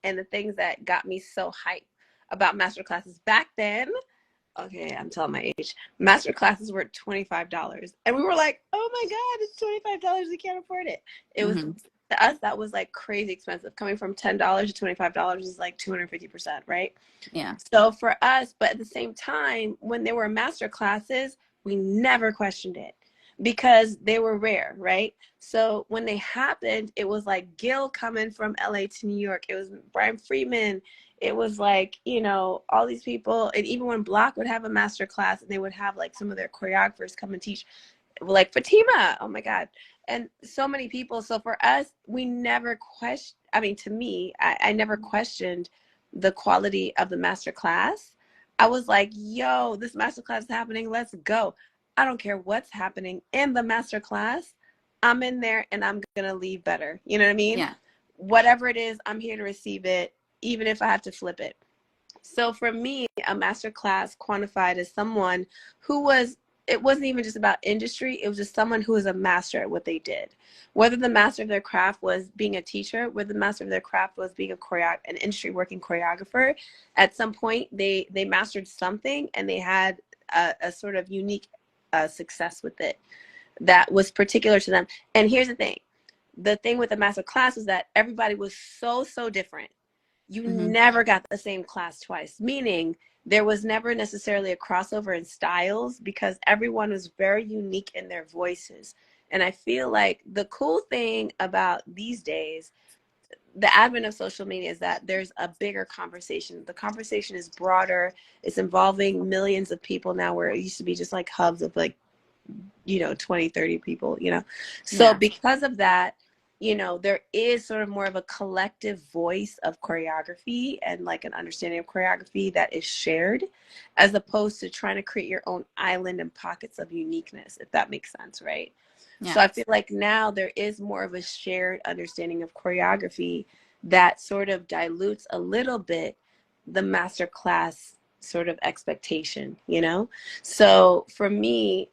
and the things that got me so hyped about masterclasses back then. Okay, I'm telling my age. Master classes were $25. And we were like, oh my God, it's $25. We can't afford it. It was, to us, that was like crazy expensive. Coming from $10 to $25 is like 250%, right? Yeah. So for us, but at the same time, when there were master classes, we never questioned it because they were rare, right? So when they happened, it was like Gil coming from LA to New York. It was Brian Freeman. It was like, you know, all these people. And even when Block would have a master class and they would have like some of their choreographers come and teach, like Fatima, oh my God. And so many people. So for us, we never questioned, I mean, to me, I never questioned the quality of the master class. I was like, yo, this master class is happening. Let's go. I don't care what's happening in the master class. I'm in there and I'm going to leave better. You know what I mean? Yeah. Whatever it is, I'm here to receive it, even if I have to flip it. So for me, a master class quantified as someone who was, it wasn't even just about industry. It was just someone who was a master at what they did. Whether the master of their craft was being a teacher, whether the master of their craft was being an industry working choreographer, at some point they mastered something and they had a sort of unique success with it that was particular to them. And here's the thing with the master class is that everybody was so different. You never got the same class twice, meaning there was never necessarily a crossover in styles because everyone was very unique in their voices. And I feel like the cool thing about these days, the advent of social media, is that there's a bigger conversation. The conversation is broader. It's involving millions of people now, where it used to be just like hubs of like, you know, 20, 30 people, you know? So because of that, you know, there is sort of more of a collective voice of choreography and like an understanding of choreography that is shared, as opposed to trying to create your own island and pockets of uniqueness, if that makes sense, right? Yeah. So I feel like now there is more of a shared understanding of choreography that sort of dilutes a little bit the master class sort of expectation, you know? So for me,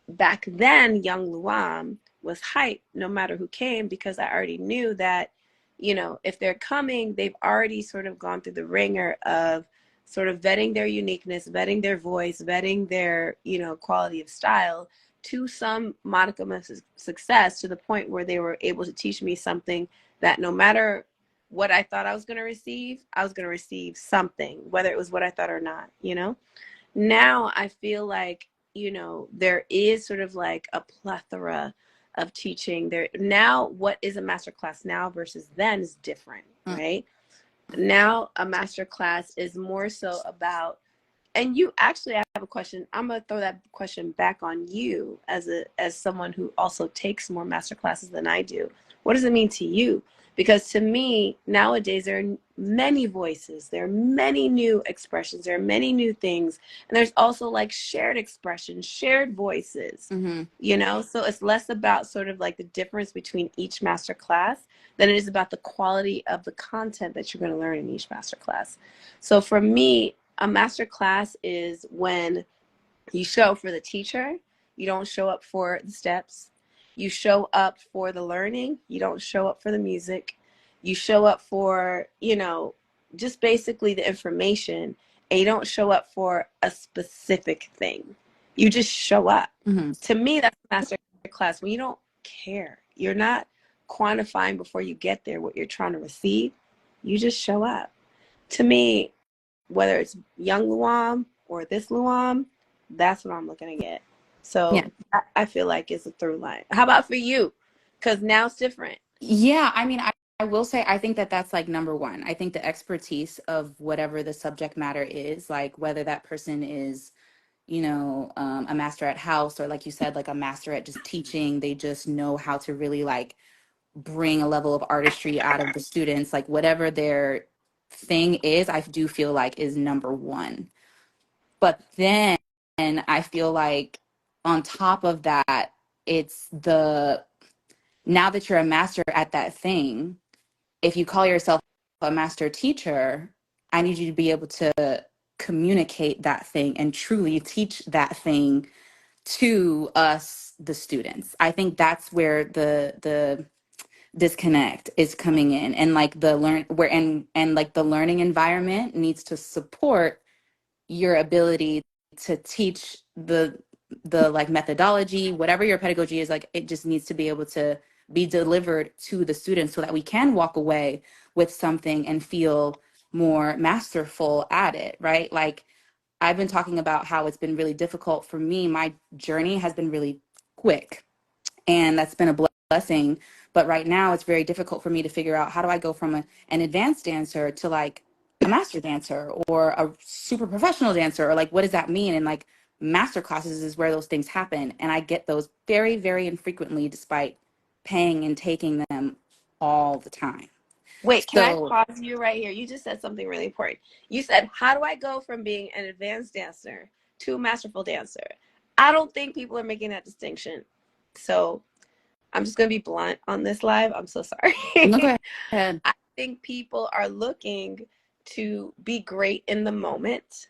back then, young Luam was hyped no matter who came, because I already knew that, you know, if they're coming, they've already sort of gone through the ringer of sort of vetting their uniqueness, vetting their voice, vetting their, you know, quality of style to some modicum of success, to the point where they were able to teach me something that no matter what I thought I was going to receive something, whether it was what I thought or not, you know? Now I feel like, you know, there is sort of like a plethora of teaching there now. What is a master class now versus then is different, right? Now a master class is more so about, and you actually, I have a question. I'm gonna throw that question back on you as someone who also takes more master classes than I do. What does it mean to you? Because to me, nowadays, there are many voices, there are many new expressions, there are many new things. And there's also like shared expressions, shared voices, you know? So it's less about sort of like the difference between each master class than it is about the quality of the content that you're going to learn in each master class. So for me, a master class is when you show up for the teacher, you don't show up for the steps. You show up for the learning. You don't show up for the music. You show up for, you know, just basically the information, and you don't show up for a specific thing. You just show up. To me, that's a master class when you don't care. You're not quantifying before you get there what you're trying to receive. You just show up. To me, whether it's young Luam or this Luam, that's what I'm looking to get. So I feel like it's a through line. How about for you? Because now it's different. Yeah, I mean, I will say, I think that that's like number one. I think the expertise of whatever the subject matter is, like whether that person is, you know, a master at house, or like you said, like a master at just teaching, they just know how to really like bring a level of artistry out of the students, like whatever their thing is, I do feel like is number one. But then I feel like on top of that, it's now that you're a master at that thing, if you call yourself a master teacher, I need you to be able to communicate that thing and truly teach that thing to us, the students. I think that's where the disconnect is coming in, and like the learn where and like the learning environment needs to support your ability to teach the like methodology, whatever your pedagogy is, like it just needs to be able to be delivered to the students so that we can walk away with something and feel more masterful at it, right? Like I've been talking about how it's been really difficult for me. My journey has been really quick, and that's been a blessing. But right now it's very difficult for me to figure out how do I go from an advanced dancer to like a master dancer or a super professional dancer, or like what does that mean? And like master classes is where those things happen, and I get those very, very infrequently despite paying and taking them all the time. Wait, can I So pause you right here? You just said something really important. You said, how do I go from being an advanced dancer to a masterful dancer? I don't think people are making that distinction. So I'm just going to be blunt on this live. I'm so sorry. no, go ahead. I think people are looking to be great in the moment,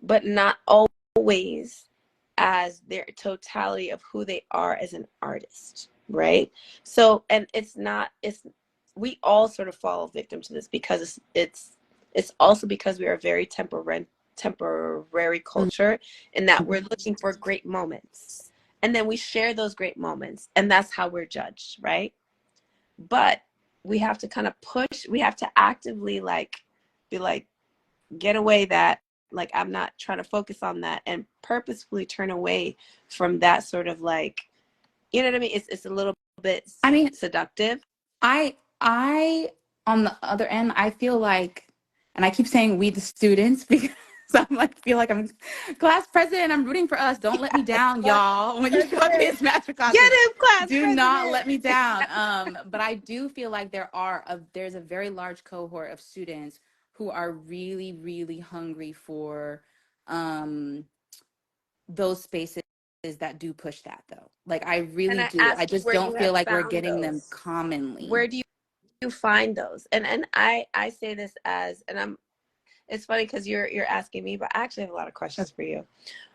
but not always as their totality of who they are as an artist, right? So, and it's we all sort of fall victim to this because it's also because we are a very temporary culture, in that we're looking for great moments, and then we share those great moments, and that's how we're judged, right? But we have to kind of push, we have to actively like be like, get away that, like I'm not trying to focus on that, and purposefully turn away from that sort of like, you know what I mean? It's a little bit I mean, seductive. I on the other end, I feel like, and I keep saying we the students because I'm like feel like I'm class president. I'm rooting for us. Don't let me down, Class y'all. When you show up to president. these master Get classes, him, class do not president. let me down. But I do feel like there's a very large cohort of students who are really, really hungry for um those spaces that do push that though. Like I And really I do. I ask you just where you don't feel have like we're found getting them those. commonly. Where do you find those? And I say this as, and I'm, it's funny because you're asking me, but I actually have a lot of questions for you.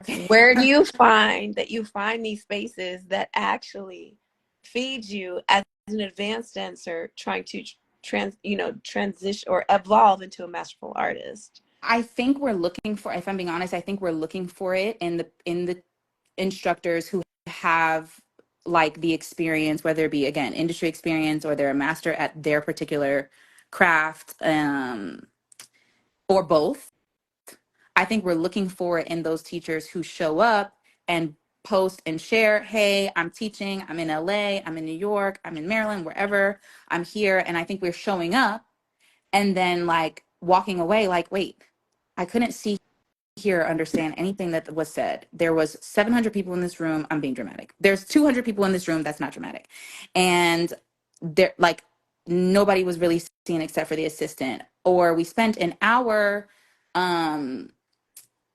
Okay. Where do you find that you find these spaces that actually feed you as an advanced dancer trying to transition or evolve into a masterful artist? I think we're looking for, if I'm being honest, I think we're looking for it in the instructors who have like the experience, whether it be again industry experience or they're a master at their particular craft, or both. I think we're looking for it in those teachers who show up and post and share, hey, I'm teaching, I'm in LA, I'm in New York, I'm in Maryland, wherever, I'm here. And I think we're showing up and then like walking away like, wait, I couldn't see, hear, understand anything that was said. There was 700 people in this room. I'm being dramatic. There's 200 people in this room. That's not dramatic. And there, like, nobody was really seen except for the assistant. Or we spent an hour um,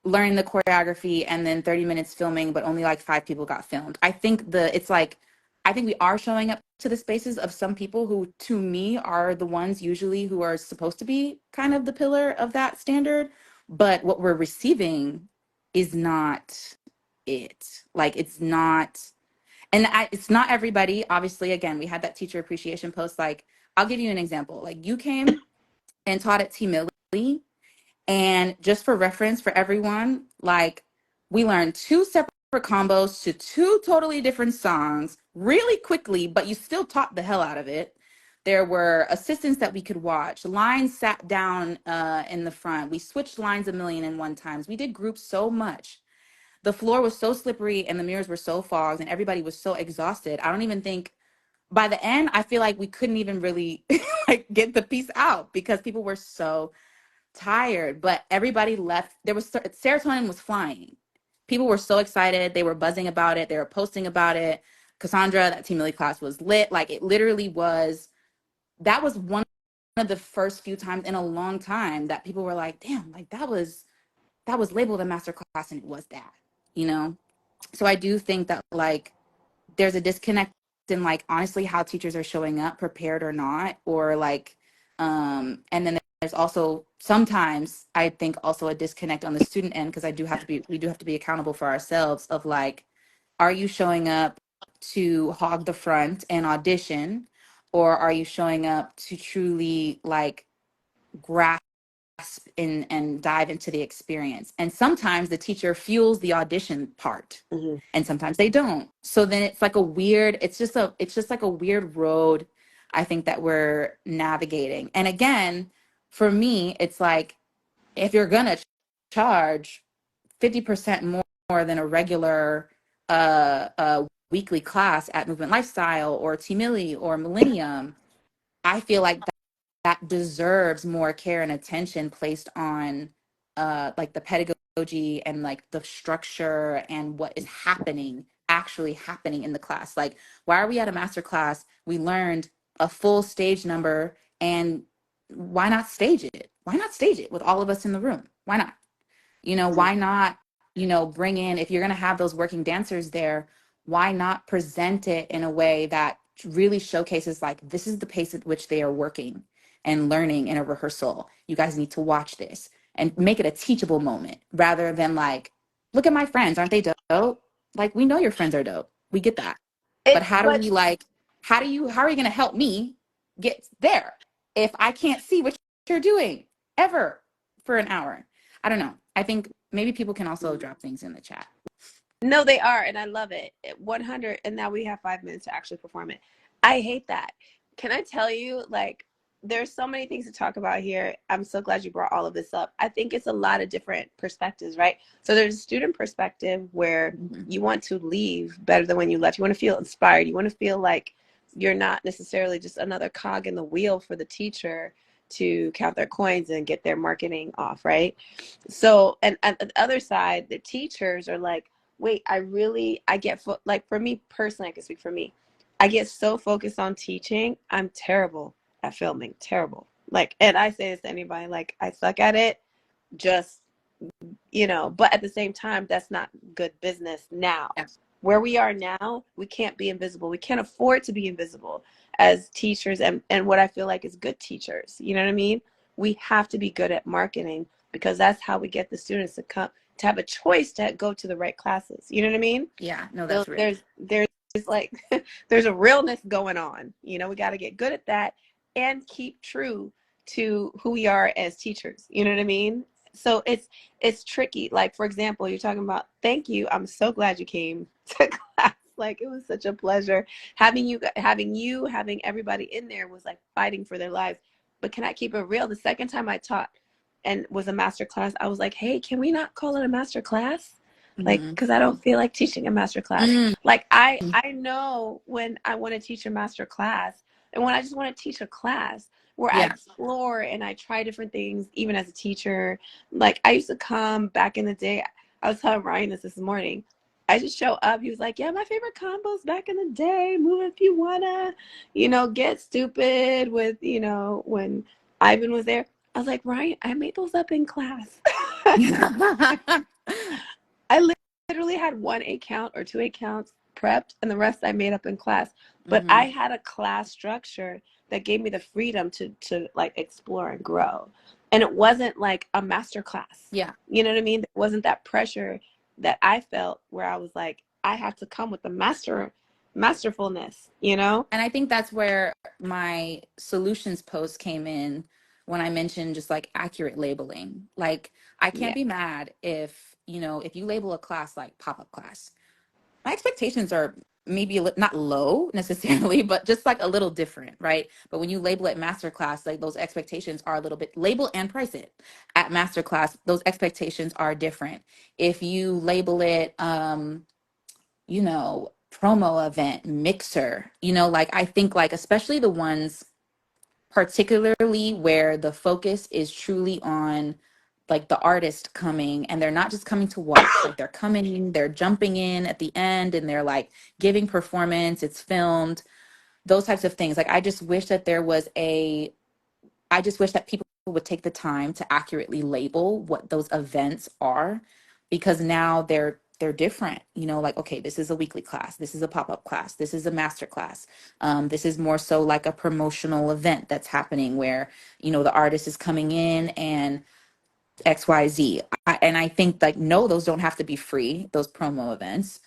learning the choreography and then 30 minutes filming, but only like 5 people got filmed. I think I think we are showing up to the spaces of some people who, to me, are the ones usually who are supposed to be kind of the pillar of that standard. But what we're receiving is not it. Like, it's not, it's not everybody. Obviously, again, we had that teacher appreciation post. Like, I'll give you an example. Like, you came and taught at T. Millie, and just for reference for everyone, like we learned two separate combos to two totally different songs really quickly, but you still taught the hell out of it. There were assistants that we could watch. Lines sat down in the front. We switched lines 1,000,001 times. We did groups so much. The floor was so slippery and the mirrors were so fogged and everybody was so exhausted. I don't even think by the end, I feel like we couldn't even really like get the piece out because people were so tired, but everybody left. There was serotonin was flying. People were so excited. They were buzzing about it. They were posting about it. Cassandra, that Team Millie class was lit. Like it literally was. That was one of the first few times in a long time that people were like, "Damn, like that was labeled a master class, and it was that." You know. So I do think that like there's a disconnect in like honestly how teachers are showing up, prepared or not, or like and then there's also sometimes I think also a disconnect on the student end because we do have to be accountable for ourselves of like, are you showing up to hog the front and audition? or are you showing up to truly like grasp and dive into the experience? And sometimes the teacher fuels the audition part, Mm-hmm. and sometimes they don't. So then it's like a weird, it's just like a weird road, I think, that we're navigating. And again, for me, it's like, if you're gonna charge 50% more than a regular weekly class at Movement Lifestyle or T Millie or Millennium, I feel like that deserves more care and attention placed on like the pedagogy and like the structure and what is happening, actually happening in the class. Like, why are we at a master class? We learned a full stage number, and why not stage it? Why not stage it with all of us in the room? Why not? Why not, bring in, if you're going to have those working dancers there, why not present it in a way that really showcases, like, this is the pace at which they are working and learning in a rehearsal. You guys need to watch this, and make it a teachable moment rather than like, look at my friends, aren't they dope? Like, we know your friends are dope. We get that. But how do But we like, how are you going to help me get there if I can't see what you're doing ever for an hour? I don't know. I think maybe people can also drop things in the chat. no, they are, and I love it. 100, and now we have 5 minutes to actually perform it. I hate that. Can I tell you, like, there's so many things to talk about here. I'm so glad you brought all of this up. I think it's a lot of different perspectives, right? So there's a student perspective where Mm-hmm. you want to leave better than when you left. You want to feel inspired. You want to feel like you're not necessarily just another cog in the wheel for the teacher to count their coins and get their marketing off, right? So, and at the other side, the teachers are like, wait, I get, like, for me personally, I can speak for me. I get so focused on teaching. I'm terrible at filming, terrible. Like, and I say this to anybody, like, I suck at it, just, but at the same time, that's not good business now. Yeah. Where we are now, we can't be invisible. We can't afford to be invisible as teachers, and what I feel like is good teachers. You know what I mean? We have to be good at marketing, because that's how we get the students to come, to have a choice to go to the right classes. You know what I mean? Yeah. No, So that's real. there's like there's a realness going on. We got to get good at that and keep true to who we are as teachers. You know what I mean? So it's tricky. Like, for example, you're talking about, thank you. I'm so glad you came to class. Like, it was such a pleasure having everybody in there was like fighting for their lives. But can I keep it real? The second time I taught and was a master class, I was like, hey, can we not call it a master class? Like, Mm-hmm. because I don't feel like teaching a master class. Mm-hmm. Like, I know when I want to teach a master class, and when I just want to teach a class where I Yeah. explore and I try different things, even as a teacher. Like, I used to come back in the day. I was telling Ryan this morning. I just show up. He was like, yeah, my favorite combos back in the day. Move if you wanna, get stupid with, when Ivan was there. I was like, Ryan, I made those up in class. I literally had 1 8 count or 2 8 counts prepped, and the rest I made up in class. But Mm-hmm. I had a class structure that gave me the freedom to like explore and grow. And it wasn't like a master class. Yeah. You know what I mean? There wasn't that pressure that I felt where I was like, I have to come with the masterfulness. And I think that's where my solutions post came in, when I mentioned just like accurate labeling. Like, I can't Yeah. be mad if, if you label a class like pop-up class. My expectations are maybe not low necessarily, but just like a little different, right? But when you label it masterclass, like, those expectations are a little bit, label and price it at masterclass. Those expectations are different. If you label it, promo event, mixer, like, I think, like, especially the ones particularly where the focus is truly on like the artist coming, and they're not just coming to watch, like, they're coming, they're jumping in at the end, and they're like giving performance, it's filmed, those types of things. Like, I just wish that people would take the time to accurately label what those events are, because now they're different. Like, okay, this is a weekly class, this is a pop-up class, this is a master class. This is more so like a promotional event that's happening where, the artist is coming in and XYZ. And I think, like, no, those don't have to be free, those promo events.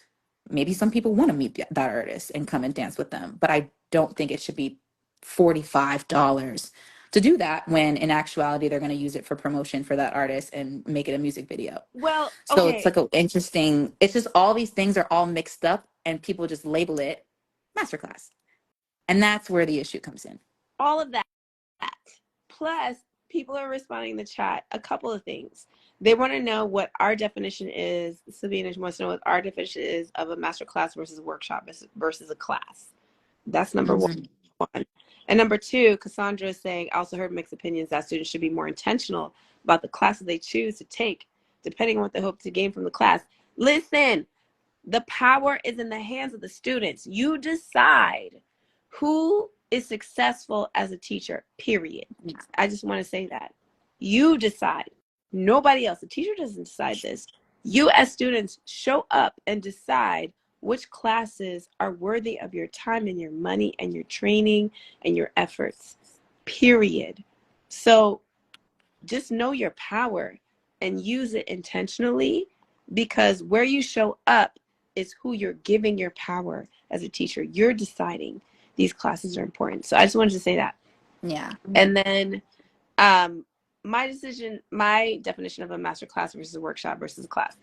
Maybe some people want to meet that artist and come and dance with them, but I don't think it should be $45 to do that, when in actuality they're going to use it for promotion for that artist and make it a music video. Well, So it's okay, like it's just all these things are all mixed up and people just label it masterclass. And that's where the issue comes in. all of that. Plus, people are responding in the chat. A couple of things. They want to know what our definition is. Sabina wants to know what our definition is of a masterclass versus a workshop versus a class. That's number one. And number two, Cassandra is saying, I also heard mixed opinions that students should be more intentional about the classes they choose to take, depending on what they hope to gain from the class. Listen, the power is in the hands of the students. You decide who is successful as a teacher, period. I just want to say that. You decide. Nobody else. The teacher doesn't decide this. You as students show up and decide which classes are worthy of your time and your money and your training and your efforts, period. So just know your power and use it intentionally, because where you show up is who you're giving your power as a teacher. You're deciding these classes are important. So I just wanted to say that. Yeah. And then my definition of a master class versus a workshop versus a class.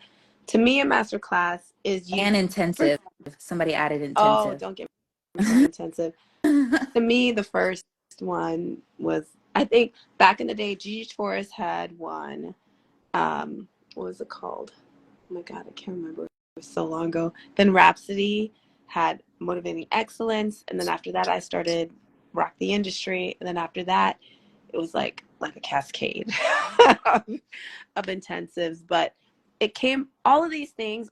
To me, a master class is and intensive. Somebody added intensive. Oh, don't get me started intensive. To me, the first one was, I think back in the day, Gigi Torres had one. What was it called? Oh my God, I can't remember. It was so long ago. Then Rhapsody had Motivating Excellence. And then after that, I started Rock the Industry. And then after that, it was like a cascade of intensives. But it came, all of these things,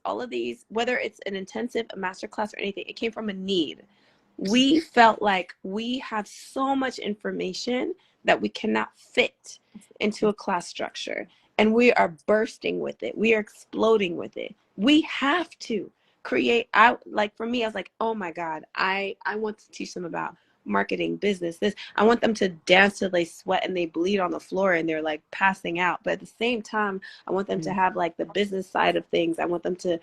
whether it's an intensive, a masterclass, or anything, it came from a need. We felt like we have so much information that we cannot fit into a class structure. And we are bursting with it. We are exploding with it. We have to create out, like for me, I was like, oh my God, I want to teach them about marketing, business, this. I want them to dance till they sweat and they bleed on the floor and they're like passing out. But at the same time, I want them to have like the business side of things. I want them to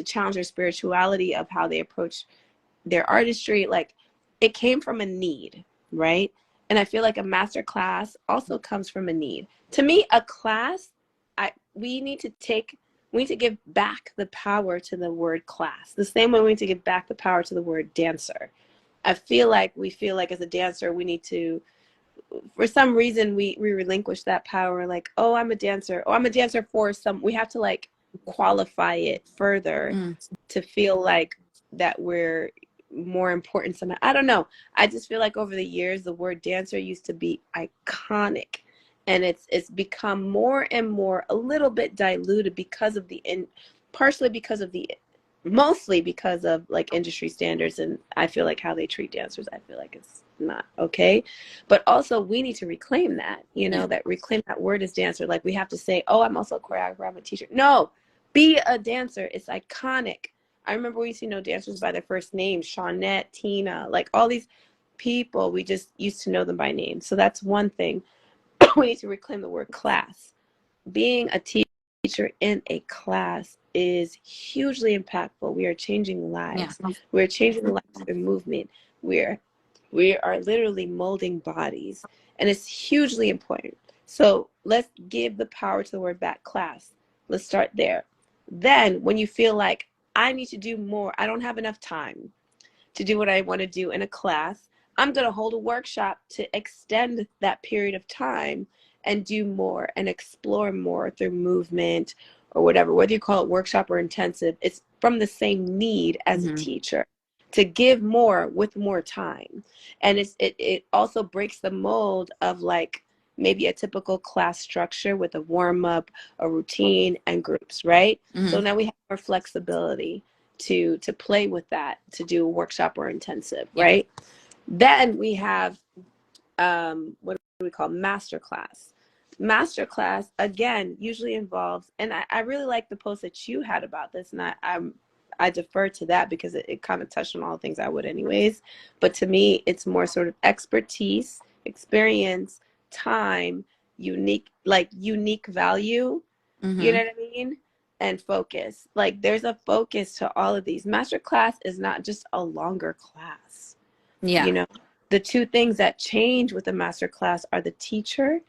challenge their spirituality of how they approach their artistry. Like, it came from a need, right? And I feel like a master class also comes from a need. To me, a class, we need to give back the power to the word class. The same way we need to give back the power to the word dancer. I feel like as a dancer, we need to, for some reason, we relinquish that power. Like, oh, I'm a dancer. Oh, I'm a dancer for some. We have to like qualify it further to feel like that we're more important somehow. I don't know. I just feel like over the years, the word dancer used to be iconic, and it's become more and more a little bit diluted because of mostly because of like industry standards, and I feel like how they treat dancers, I feel like it's not okay. But also we need to reclaim that, reclaim that word as dancer. Like, we have to say, oh, I'm also a choreographer, I'm a teacher. No, be a dancer. It's iconic. I remember we used to know dancers by their first names, Shawnette, Tina, like all these people, we just used to know them by name. So that's one thing. We need to reclaim the word class. Being a teacher in a class is hugely impactful. We are changing lives. Yeah. We're changing lives through movement. We are literally molding bodies, and it's hugely important. So let's give the power to the word back, class. Let's start there. Then when you feel like I need to do more, I don't have enough time to do what I want to do in a class, I'm going to hold a workshop to extend that period of time and do more and explore more through movement or whatever, whether you call it workshop or intensive. It's from the same need as a teacher to give more with more time. And it also breaks the mold of like maybe a typical class structure with a warm-up, a routine, and groups, right? So now we have more flexibility to play with that, to do a workshop or intensive, right? Then we have what do we call masterclass. Masterclass, again, usually involves, and I really like the post that you had about this, and I defer to that because it kind of touched on all the things I would anyways. But to me, it's more sort of expertise, experience, time, unique value, you know what I mean? And focus. Like, there's a focus to all of these. Masterclass is not just a longer class. Yeah. the two things that change with a masterclass are the teacher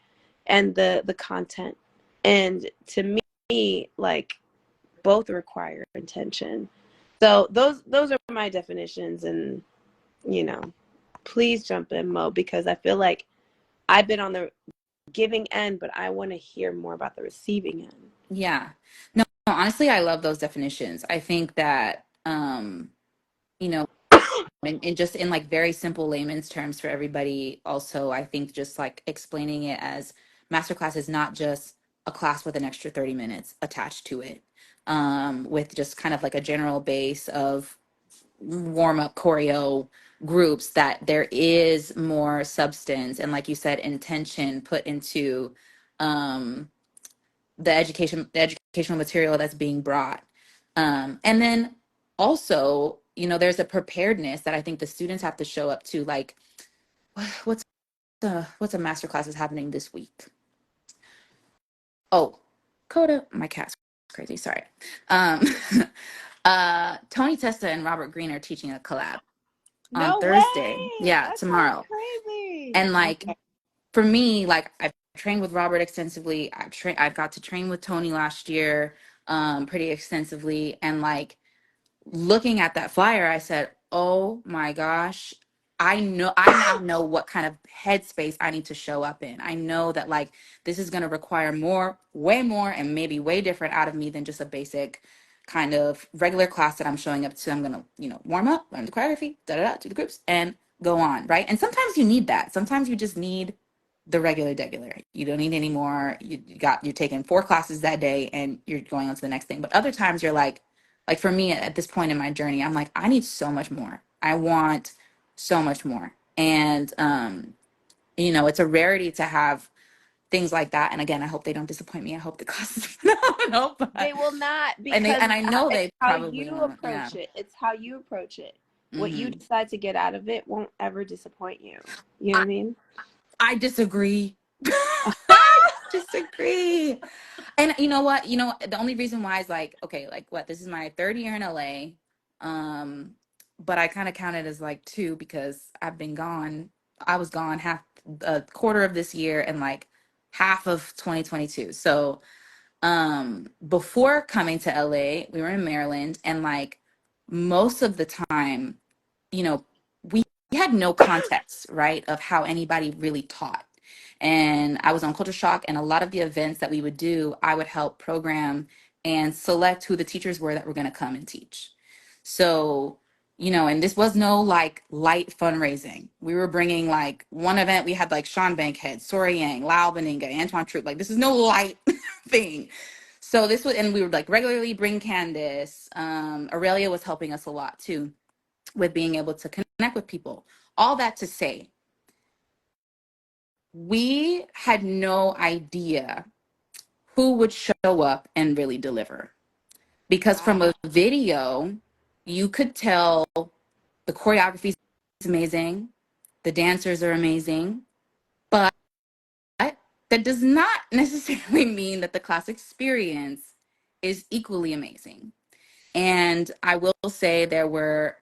and the content. And to me, like, both require intention. So those are my definitions. And please jump in, Mo, because I feel like I've been on the giving end, but I want to hear more about the receiving end. Yeah. No, honestly, I love those definitions. I think that, you know, and just in like very simple layman's terms for everybody, also, I think just like explaining it as masterclass is not just a class with an extra 30 minutes attached to it, with just kind of like a general base of warm up choreo groups, that there is more substance and, like you said, intention put into um, the educational material that's being brought. And then also, there's a preparedness that I think the students have to show up to. Like, what's a master class is happening this week? Oh, Coda, my cat's crazy. Sorry. Um, Tony Testa and Robert Greene are teaching a collab on No Thursday. way. Yeah, That sounds tomorrow. crazy. And like, Okay. for me, like, I've trained with Robert extensively. I've got to train with Tony last year, pretty extensively. And like, looking at that flyer, I said, oh my gosh, I now know what kind of headspace I need to show up in. I know that like this is going to require way more, and maybe way different out of me than just a basic kind of regular class that I'm showing up to. I'm going to, warm up, learn the choreography, do the groups, and go on, right? And sometimes you need that. Sometimes you just need the regular. You don't need any more. You're taking 4 classes that day and you're going on to the next thing. But other times you're like for me at this point in my journey, I'm like, I need so much more. I want so much more. And, it's a rarity to have things like that. And again, I hope they don't disappoint me. I hope the class is phenomenal. But, They will not, and because I know it's they how probably you won't. Yeah. approach it. It's how you approach it. What you Hmm. decide to get out of it won't ever disappoint you. You know what I, I mean? I disagree. I disagree. And you know what? The only reason why is like, okay, like what? This is my 3rd year in LA. But I kind of count it as like 2 because I've been gone. I was gone half a quarter of this year and like half of 2022. So before coming to LA, we were in Maryland, and like most of the time, you know, we had no context, right, of how anybody really taught. And I was on Culture Shock, and a lot of the events that we would do, I would help program and select who the teachers were that were going to come and teach. So, and this was no like light fundraising. We were bringing like one event, we had like Sean Bankhead, Soaring, Lau Beninga, Antoine Troop. Like, this is no light thing. So this was, and we would like regularly bring Candace. Aurelia was helping us a lot too with being able to connect with people. All that to say, we had no idea who would show up and really deliver. Because from Wow. a video, you could tell the choreography is amazing, the dancers are amazing, but that does not necessarily mean that the class experience is equally amazing. And I will say there were,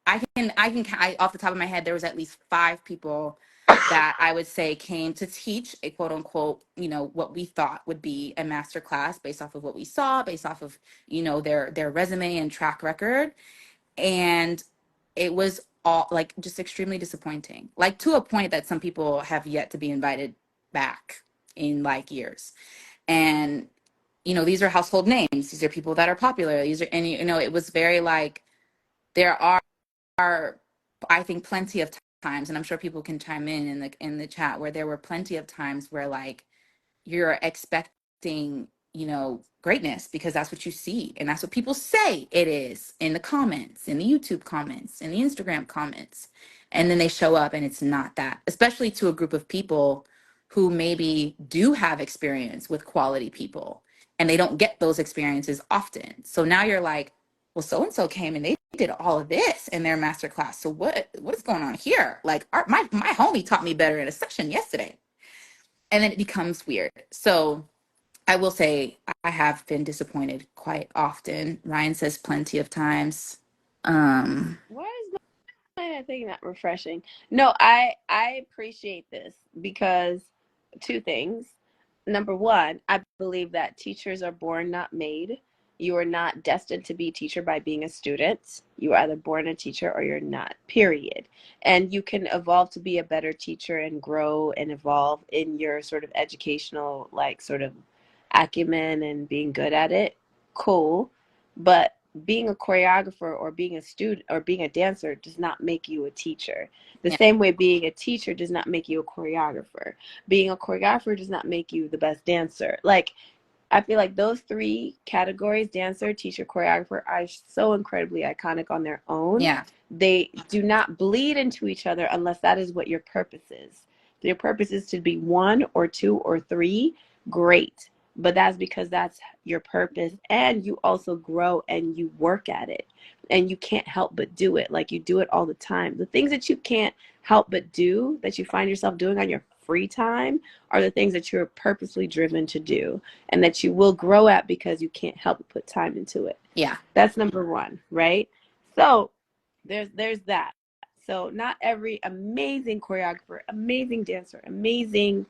off the top of my head, there was at least 5 people that I would say came to teach a quote unquote, what we thought would be a master class based off of what we saw, based off of, their resume and track record. And it was all like just extremely disappointing, like to a point that some people have yet to be invited back in like years. And, these are household names. These are people that are popular. And it was very like, there are, I think, plenty of times, and I'm sure people can chime in the chat, where there were plenty of times where like you're expecting, greatness because that's what you see and that's what people say it is in the comments, in the YouTube comments, in the Instagram comments. And then they show up and it's not that, especially to a group of people who maybe do have experience with quality people and they don't get those experiences often. So now you're like, well, so and so came and they did all of this in their master class. So what is going on here? Like, my homie taught me better in a session yesterday. And then it becomes weird. So I will say I have been disappointed quite often. Ryan says plenty of times. What is I think that refreshing. No, I appreciate this because two things. Number one, I believe that teachers are born, not made. You are not destined to be a teacher by being a student. You are either born a teacher or you're not, period. And you can evolve to be a better teacher and grow and evolve in your sort of educational, like, sort of acumen and being good at it. Cool. But being a choreographer or being a student or being a dancer does not make you a teacher. The Yeah. same way being a teacher does not make you a choreographer. Being a choreographer does not make you the best dancer. Like, I feel like those three categories, dancer, teacher, choreographer, are so incredibly iconic on their own. Yeah. They do not bleed into each other unless that is what your purpose is. If your purpose is to be one or two or three, great. But that's because that's your purpose. And you also grow and you work at it. And you can't help but do it. Like, you do it all the time. The things that you can't help but do, that you find yourself doing on your free time, are the things that you're purposely driven to do and that you will grow at because you can't help but put time into it. Yeah. That's number one, right? So there's that. So not every amazing choreographer, amazing dancer, amazing,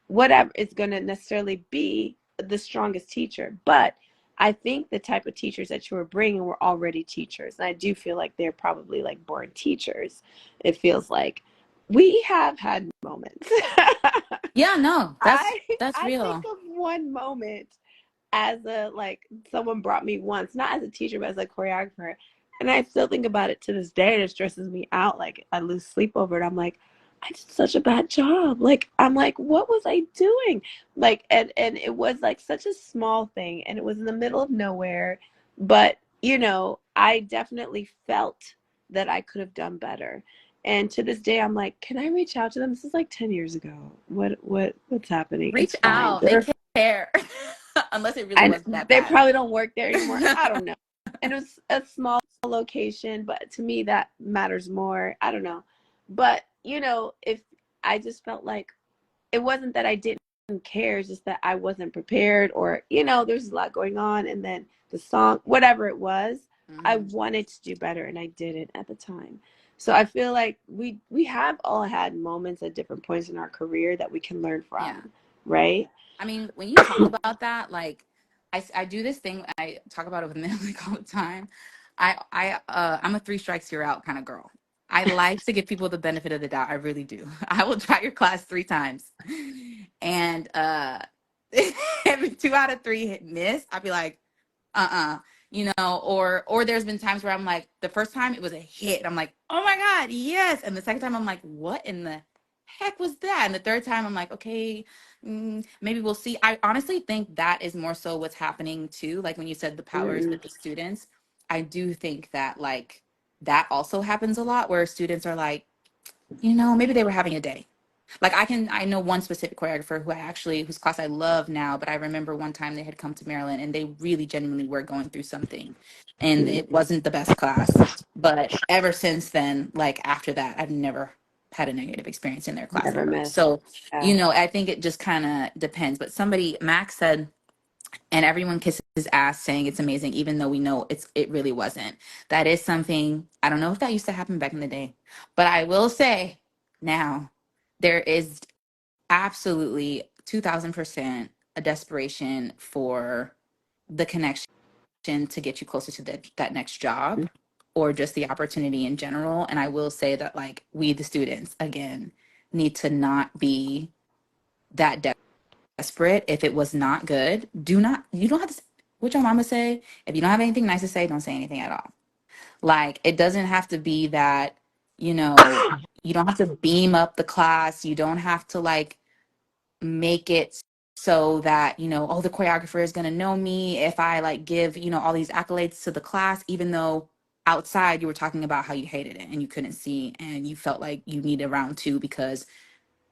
whatever is going to necessarily be the strongest teacher. But I think the type of teachers that you were bringing were already teachers. And I do feel like they're probably like born teachers. It feels like we have had moments. Yeah, no, I that's I think real. of one moment as a, like, someone brought me once, not as a teacher, but as a choreographer. And I still think about it to this day, and it stresses me out. Like, I lose sleep over it. I'm like, I did such a bad job. Like, I'm like, what was I doing? Like, and it was like such a small thing, and it was in the middle of nowhere. But, I definitely felt that I could have done better. And to this day, I'm like, can I reach out to them? This is like 10 years ago. What's happening? Reach It's fine. out. They care. Unless it really And wasn't that they bad. probably don't work there anymore. I don't know. And it was a small location, but to me that matters more. I don't know. But, if I just felt like it wasn't that I didn't care, it's just that I wasn't prepared, or, there's a lot going on, and then the song, whatever it was, I Hmm. wanted to do better and I didn't at the time. So I feel like we have all had moments at different points in our career that we can learn Yeah. from, right? I mean, when you talk about that, like I do this thing I talk about it with men like all the time. I'm a three strikes you're out kind of girl. I like to give people the benefit of the doubt. I really do. I will try your class 3 times. And every 2 out of 3 hit miss, I'll be like, uh-uh, or there's been times where I'm like, the first time it was a hit. I'm like, oh my God, yes. And the second time I'm like, what in the heck was that? And the third time I'm like, okay, maybe we'll see. I honestly think that is more so what's happening too. Like when you said the powers Mm-mm. with the students, I do think that like that also happens a lot where students are like, maybe they were having a day. Like I know one specific choreographer whose class I love now, but I remember one time they had come to Maryland and they really genuinely were going through something and it wasn't the best class. But ever since then, like after that, I've never had a negative experience in their class Never ever. miss. So, Yeah. I think it just kind of depends. But Max said, and everyone kisses his ass saying it's amazing, even though we know it really wasn't. That is something, I don't know if that used to happen back in the day, but I will say now there is absolutely 2000% a desperation for the connection to get you closer to that next job or just the opportunity in general. And I will say that like we the students again need to not be that desperate. If it was not good, you don't have to, what your mama say, if you don't have anything nice to say, don't say anything at all. Like it doesn't have to be that, you know you don't have to beam up the class, you don't have to like make it so that oh, the choreographer is going to know me if I like give all these accolades to the class, even though outside you were talking about how you hated it and you couldn't see and you felt like you needed a round two because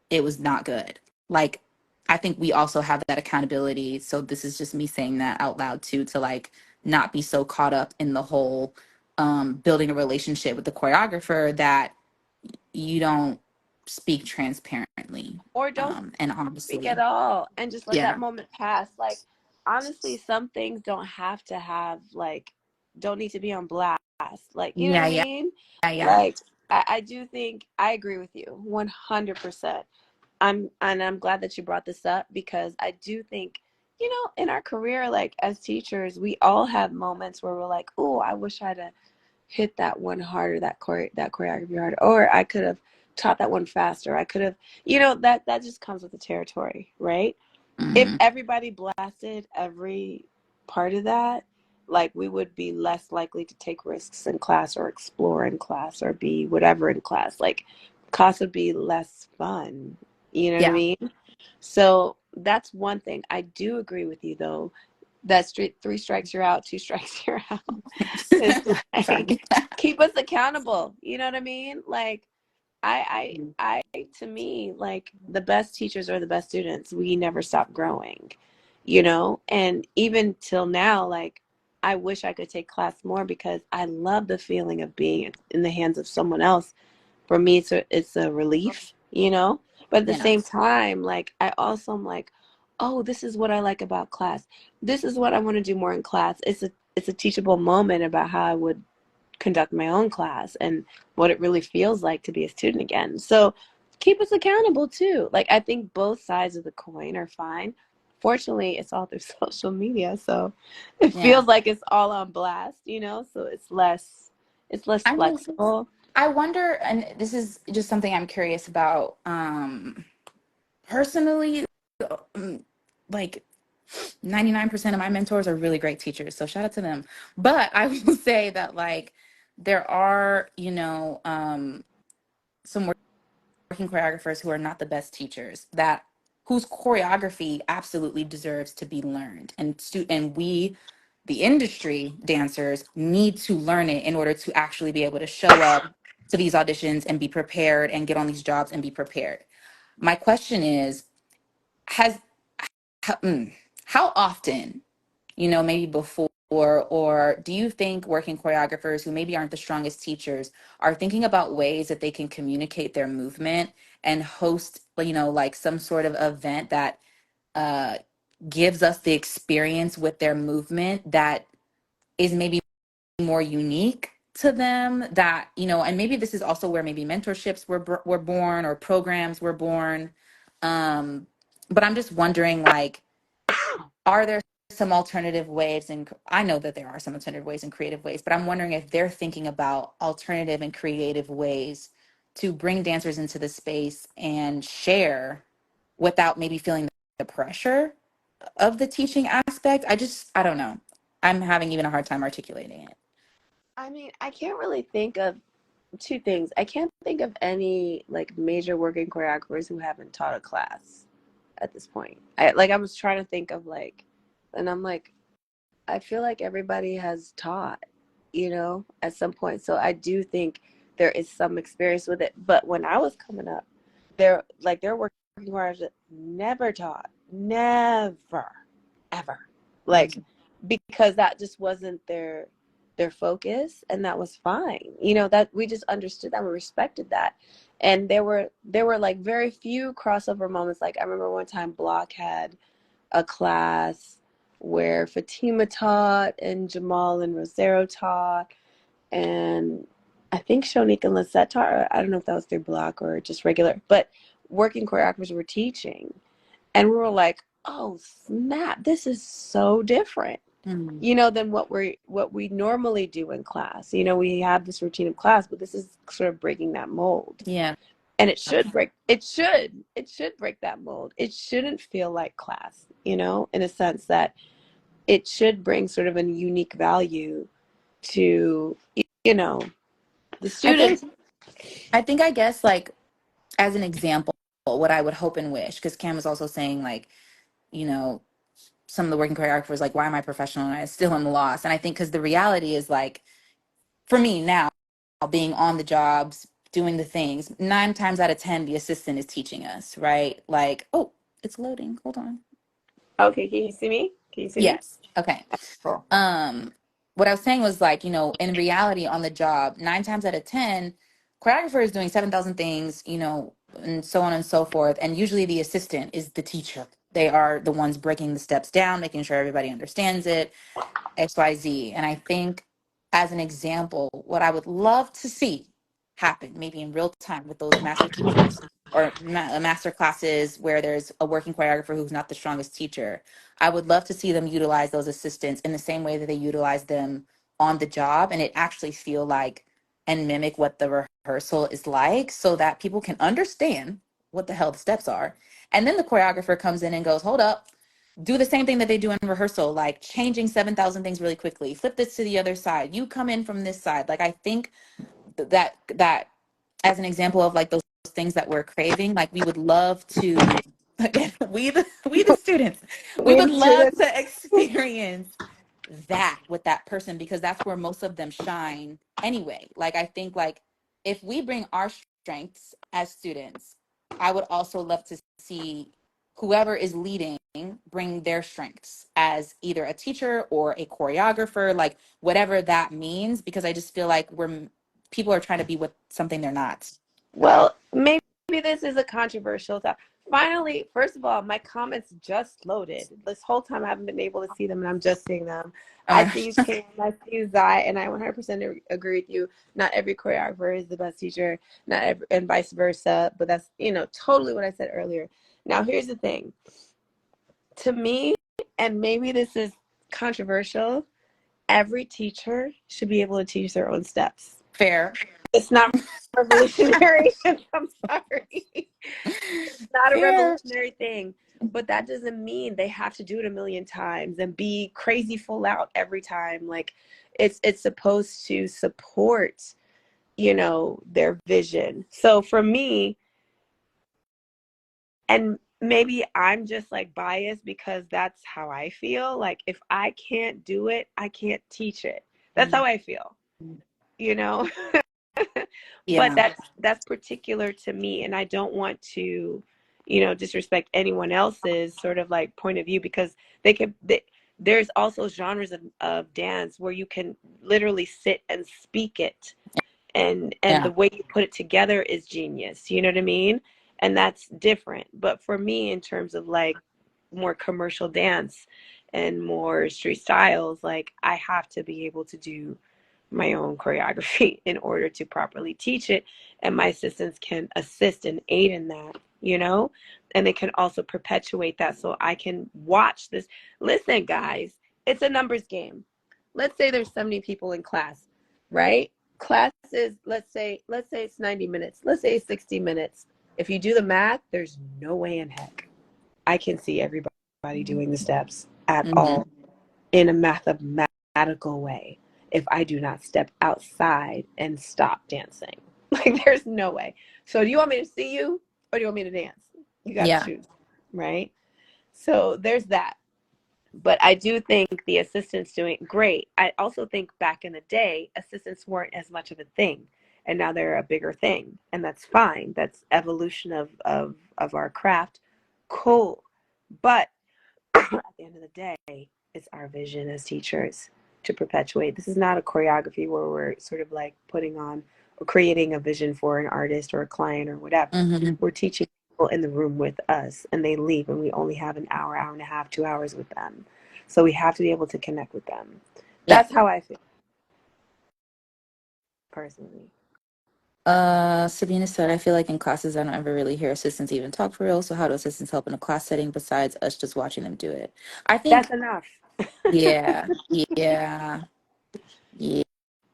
it was not good. Like I think we also have that accountability, so this is just me saying that out loud too, to like not be so caught up in the whole building a relationship with the choreographer that you don't speak transparently, Or don't and speak at honestly. all and just let that Yeah. moment pass. Like, honestly, some things don't have to have, like, don't need to be on blast. Like, you know what Yeah, I yeah, mean? yeah, yeah. Like, I do think I agree with you 100%. I'm glad that you brought this up because I do think, in our career, like as teachers, we all have moments where we're like, oh, I wish I'd have hit that one harder, that choreography harder, or I could have taught that one faster. I could have, that just comes with the territory, right? If Mm, everybody blasted every part of that, like we would be less likely to take risks in class or explore in class or be whatever in class. Like class would be less fun. You know what I yeah. mean? So that's one thing. I do agree with you though. That street three strikes you're out, two strikes you're out. It's Sorry. like keep us accountable. You know what I mean? Like to me, like the best teachers are the best students. We never stop growing, and even till now, like I wish I could take class more because I love the feeling of being in the hands of someone else. For me, it's a relief, but at the Yeah. same time, like I also am like, oh, this is what I like about class. This is what I want to do more in class. It's a teachable moment about how I would conduct my own class and what it really feels like to be a student again. So keep us accountable too. Like I think both sides of the coin are fine. Fortunately, it's all through social media, so it Yeah. feels like it's all on blast, so it's less I mean, flexible. I wonder, and this is just something I'm curious about. Personally, um, like 99% of my mentors are really great teachers, so shout out to them. But I will say that like there are, some working choreographers who are not the best teachers that whose choreography absolutely deserves to be learned, and we, the industry dancers, need to learn it in order to actually be able to show up to these auditions and be prepared and get on these jobs and be prepared. My question is, has how, how often, maybe before, or do you think working choreographers who maybe aren't the strongest teachers are thinking about ways that they can communicate their movement and host, like some sort of event that uh, gives us the experience with their movement that is maybe more unique to them, that, and maybe this is also where maybe mentorships were born or programs were born. But I'm just wondering, like, are there some alternative ways? And I know that there are some alternative ways and creative ways, but I'm wondering if they're thinking about alternative and creative ways to bring dancers into the space and share without maybe feeling the pressure of the teaching aspect. I don't know. I'm having even a hard time articulating it. I mean, I can't really think of two things. I can't think of any like major working choreographers who haven't taught a class at this point. I was trying to think of like, and I'm like, I feel like everybody has taught, at some point. So I do think there is some experience with it. But when I was coming up, there were working choreographers that never taught, never, ever, like Mhm. because that just wasn't their focus, and that was fine. That we just understood that, we respected that, and there were like very few crossover moments. Like I remember one time Block had a class where Fatima taught and Jamal and Rosero taught, and I think Shonique and Lisette taught. I don't know if that was their block or just regular, but working choreographers were teaching, and we were like, "Oh snap! This is so different." Mhm. Than what we normally do in class. We have this routine of class, but this is sort of breaking that mold. Yeah. And it should break that mold. It shouldn't feel like class, in a sense that it should bring sort of a unique value to you know the I think students. I guess, like, as an example, what I would hope and wish, because Cam was also saying, like, you know, some of the working choreographers, like, why am I professional and I still am lost? And I think because the reality is, like, for me now, being on the jobs, doing the things, 9 times out of 10, the assistant is teaching us, right? Like, oh, it's loading. Hold on. Okay, can you see me? Can you see me? Yes. Okay. Cool. Um, what I was saying was, like, in reality on the job, 9 times out of 10, choreographer is doing 7,000 things, and so on and so forth. And usually the assistant is the teacher. They are the ones breaking the steps down, making sure everybody understands it, XYZ. And I think as an example, what I would love to see happen, maybe in real time with those master teachers or master classes where there's a working choreographer who's not the strongest teacher. I would love to see them utilize those assistants in the same way that they utilize them on the job, and it actually feel like and mimic what the rehearsal is like, so that people can understand what the hell the steps are. And then the choreographer comes in and goes, hold up, do the same thing that they do in rehearsal, like changing 7,000 things really quickly. Flip this to the other side. You come in from this side. Like, I think that as an example of like those things that we're craving, like we would love to, again, we the students, we We would the love students. to experience that with that person, because that's where most of them shine anyway. Like, I think like if we bring our strengths as students, I would also love to see whoever is leading bring their strengths as either a teacher or a choreographer, like whatever that means, because I just feel like people are trying to be with something they're not. Well, maybe this is a controversial topic. Finally, first of all, my comments just loaded. This whole time I haven't been able to see them, and I'm just seeing them. Oh I my see you, gosh. Kim. I see you, Zai, and I 100% agree with you. Not every choreographer is the best teacher, not every, and vice versa. But that's, totally what I said earlier. Now, here's the thing. To me, and maybe this is controversial, every teacher should be able to teach their own steps. Fair. It's not revolutionary. I'm sorry. It's not a Fair. revolutionary thing, but that doesn't mean they have to do it a million times and be crazy full out every time. Like, it's supposed to support, their vision. So for me, and maybe I'm just like biased because that's how I feel. Like, if I can't do it, I can't teach it. That's how I feel, you know? But Yeah. that's particular to me, and I don't want to, disrespect anyone else's sort of like point of view, because there's also genres of dance where you can literally sit and speak it, and Yeah. the way you put it together is genius, you know what I mean? And that's different. But for me, in terms of like more commercial dance and more street styles, like, I have to be able to do my own choreography in order to properly teach it, and my assistants can assist and aid in that, and they can also perpetuate that, so I can watch this. Listen, guys, it's a numbers game. Let's say there's 70 people in class, right? Class is, let's say it's 90 minutes, let's say it's 60 minutes. If you do the math, there's no way in heck I can see everybody doing the steps at Hmm. all in a mathematical way if I do not step outside and stop dancing. Like, there's no way. So do you want me to see you, or do you want me to dance? You got to Yeah. choose, right? So there's that. But I do think the assistants doing great. I also think back in the day, assistants weren't as much of a thing, and now they're a bigger thing, and that's fine. That's evolution of our craft. Cool. But at the end of the day, it's our vision as teachers to perpetuate. This is not a choreography where we're sort of like putting on or creating a vision for an artist or a client or whatever. Hmm. We're teaching people in the room with us, and they leave, and we only have an hour, hour and a half, 2 hours with them. So we have to be able to connect with them. Yeah. That's how I feel personally. Sabina said, I feel like in classes I don't ever really hear assistants even talk for real. So how do assistants help in a class setting besides us just watching them do it? I That's think, enough. yeah, yeah, yeah,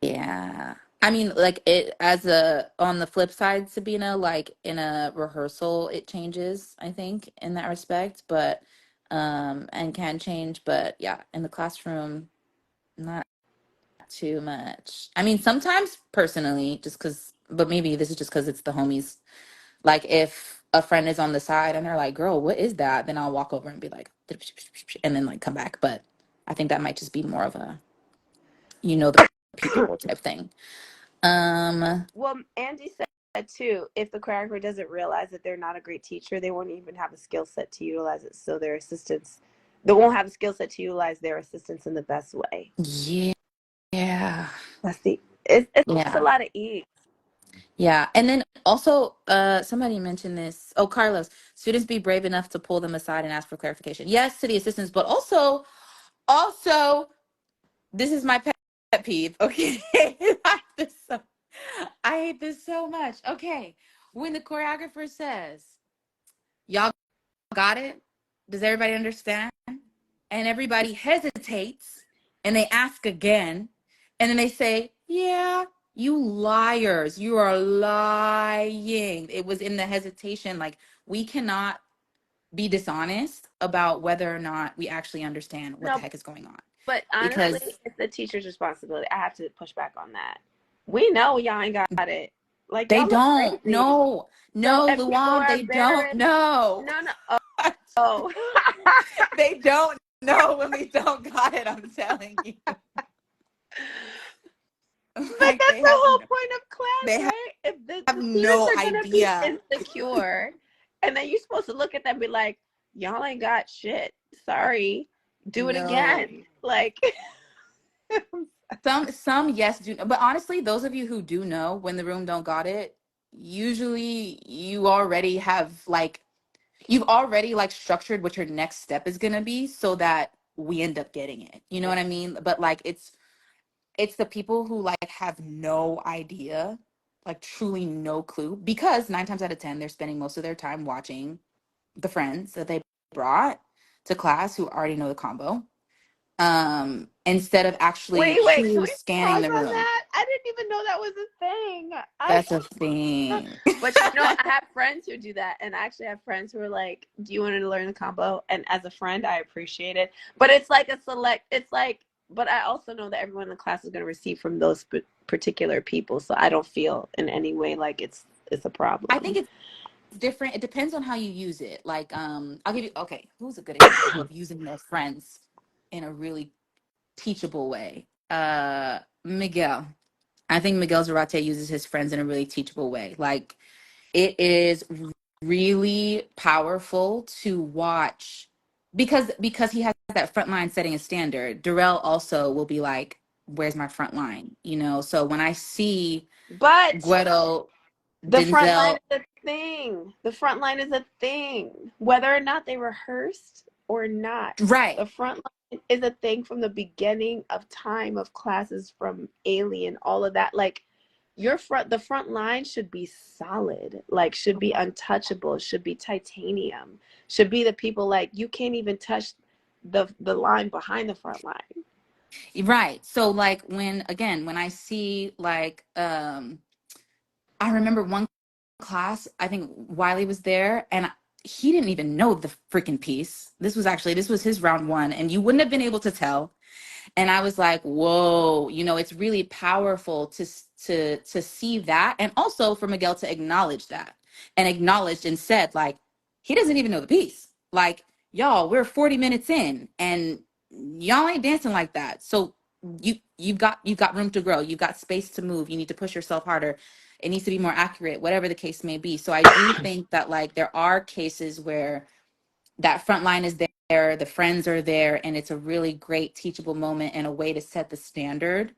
yeah. I mean, like it as a on the flip side, Sabina, like in a rehearsal, it changes, I think, in that respect, but and can change, but yeah, in the classroom, not too much. I mean, sometimes personally, just because, but maybe this is just because it's the homies. Like if a friend is on the side and they're like, "Girl, what is that?" Then I'll walk over and be like, and then like come back. But I think that might just be more of a, the people type thing. Um, Well, Angie said too, if the choreographer doesn't realize that they're not a great teacher, they won't even have a skill set to utilize it. So their assistants, they won't have a skill set to utilize their assistants in the best way. yeah, yeah, That's it's a yeah, lot of E. yeah. And then also, somebody mentioned this. Oh, Carlos, students be brave enough to pull them aside and ask for clarification. Yes, to the assistants, but also, this is my pet peeve. Okay. I hate this so much. Okay. When the choreographer says, y'all got it? Does everybody understand? And everybody hesitates and they ask again. And then they say, yeah, you liars. You are lying. It was in the hesitation. Like, we cannot be dishonest about whether or not we actually understand what the No, heck is going on. but honestly, Because it's the teacher's responsibility. I have to push back on that. We know y'all ain't got it. Like, they y'all look don't. crazy. No, So, no, and people Luan, are they don't embarrassed. know. No, no. Oh. They don't know when we don't got it, I'm telling you. But Like, that's the whole point of class, they right? If have the students no are gonna be idea. insecure, and then you're supposed to look at them and be like, "Y'all ain't got shit. Sorry, do it No. again." Like, Some yes do, but honestly, those of you who do know when the room don't got it, usually you've already like structured what your next step is gonna be so that we end up getting it. You know what I mean? But like it's the people who like have no idea, like truly no clue, because 9 times out of 10 they're spending most of their time watching the friends that they brought to class who already know the combo, instead of actually wait, can truly we scanning pause the on room. that? I didn't even know that was a thing. That's a thing. But you know, I have friends who do that, and I actually have friends who are like, "Do you want to learn the combo?" And as a friend, I appreciate it. But it's like a select. It's like, but I also know that everyone in the class is going to receive from those particular people, so I don't feel in any way like it's a I think problem. it's different. It depends on how you use it. Like, I'll give you, okay, who's a good example of using their friends in a really teachable way? Miguel. I think Miguel Zarate uses his friends in a really teachable way. Like, it is really powerful to watch because he has that front line setting a standard. Darrell also will be like, "Where's my front line?" You know. So when I see But Guido, the front line Denzel, is a thing. The front line is a thing, whether or not they rehearsed or not. right, The front line is a thing from the beginning of time of classes from Alien, all of that. Like the front line should be solid, like should be untouchable, should be titanium, should be the people like you can't even touch the line behind the front line. right. So like when I see like I remember one class, I think Wiley was there and he didn't even know the freaking piece. This was his round one and you wouldn't have been able to tell. And I was like, whoa, you know, it's really powerful to see that, and also for Miguel to acknowledge that, and acknowledged and said like, he doesn't even know the piece. Like, y'all, we're 40 minutes in and y'all ain't dancing like that. So you've got room to grow, you've got space to move, you need to push yourself harder, it needs to be more accurate, whatever the case may be. So I do think that like there are cases where that front line is there, the friends are there, and it's a really great teachable moment and a way to set the standard.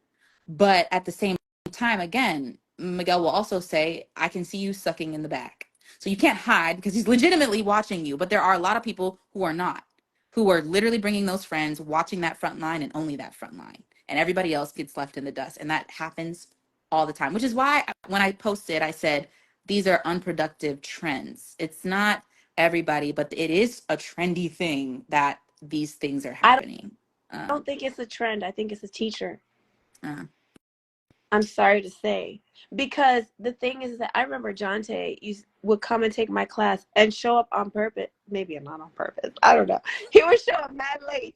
But at the same time, again, Miguel will also say, I can see you sucking in the back. So you can't hide because he's legitimately watching you. But there are a lot of people who are not, who are literally bringing those friends, watching that front line and only that front line. And everybody else gets left in the dust. And that happens all the time, which is why when I posted, I said, these are unproductive trends. It's not everybody, but it is a trendy thing that these things are I happening. don't think it's a trend. I think it's a teacher. Uh, I'm sorry to say. Because the thing is that I remember Jonte would come and take my class and show up on purpose. Maybe not on purpose. I don't know. He would show up mad late,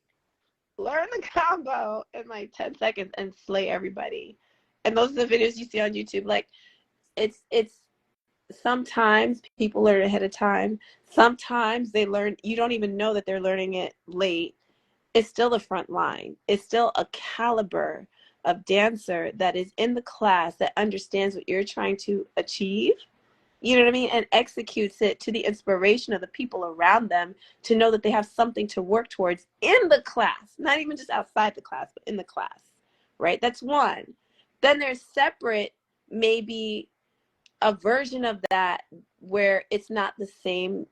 learn the combo in like 10 seconds and slay everybody. And those are the videos you see on YouTube. Like it's sometimes people learn ahead of time. Sometimes they learn, you don't even know that they're learning it late. It's still the front line. It's still a caliber of dancer that is in the class that understands what you're trying to achieve. You know what I mean? And executes it to the inspiration of the people around them to know that they have something to work towards in the class, not even just outside the class, but in the class, right? That's one. Then there's separate, maybe a version of that where it's not the same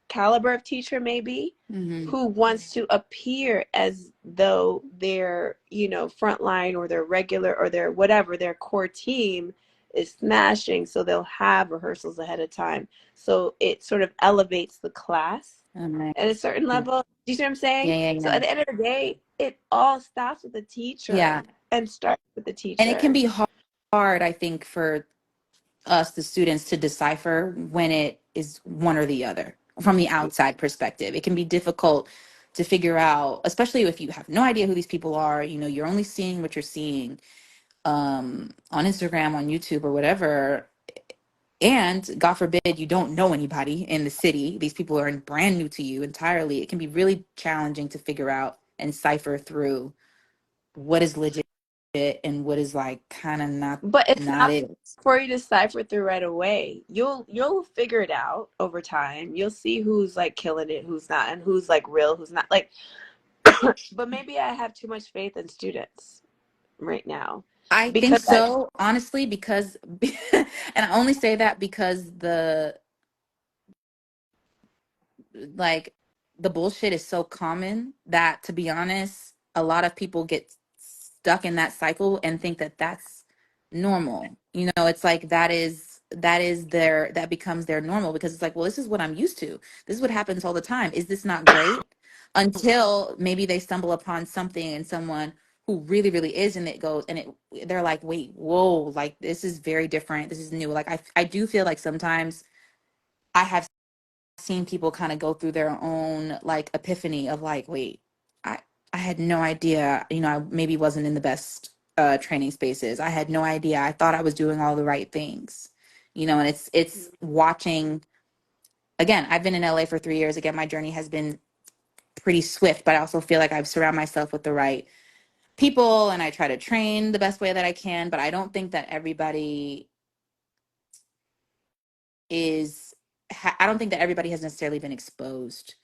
caliber of teacher maybe mm-hmm. who wants to appear as though their, you know, frontline or their regular or their whatever, their core team is smashing. So they'll have rehearsals ahead of time. So it sort of elevates the class Right. at a certain level. Do you see what I'm saying? Yeah, yeah, So yeah. at the end of the day, it all stops with the Yeah. teacher and starts with the And it can teacher. be hard, I think, for us, the students, to decipher when it is one or the other from the outside perspective. It can be difficult to figure out, especially if you have no idea who these people are. You know, you're only seeing what you're seeing on Instagram, on YouTube, or whatever. And God forbid you don't know anybody in the city. These people are brand new to you entirely. It can be really challenging to figure out and cipher through what is legit and what is like kind of But it's not not it. for you to cipher through right away. You'll figure it out over time. You'll see who's like killing it, who's not, and who's like real, who's not. Like, but maybe I have too much faith in students right now I think because I so, honestly, because and I only say that because like the bullshit is so common that, to be honest, a lot of people get stuck in that cycle and think that that's normal. You know, it's like that becomes their normal, because it's like, well, this is what I'm used to. This is what happens all the time. Is this not great? Until maybe they stumble upon something and someone who really, really is, and it goes and they're like, wait, whoa, like this is very different. This is new. Like I do feel like sometimes I have seen people kind of go through their own like epiphany of like, wait, I I had no idea, you know, I maybe wasn't in the best training spaces. I had no idea. I thought I was doing all the right things. You know, and it's watching, again, I've been in LA for 3 years. Again, my journey has been pretty swift, but I also feel like I've surrounded myself with the right people and I try to train the best way that I can, but I don't think that everybody I don't think that everybody has necessarily been exposed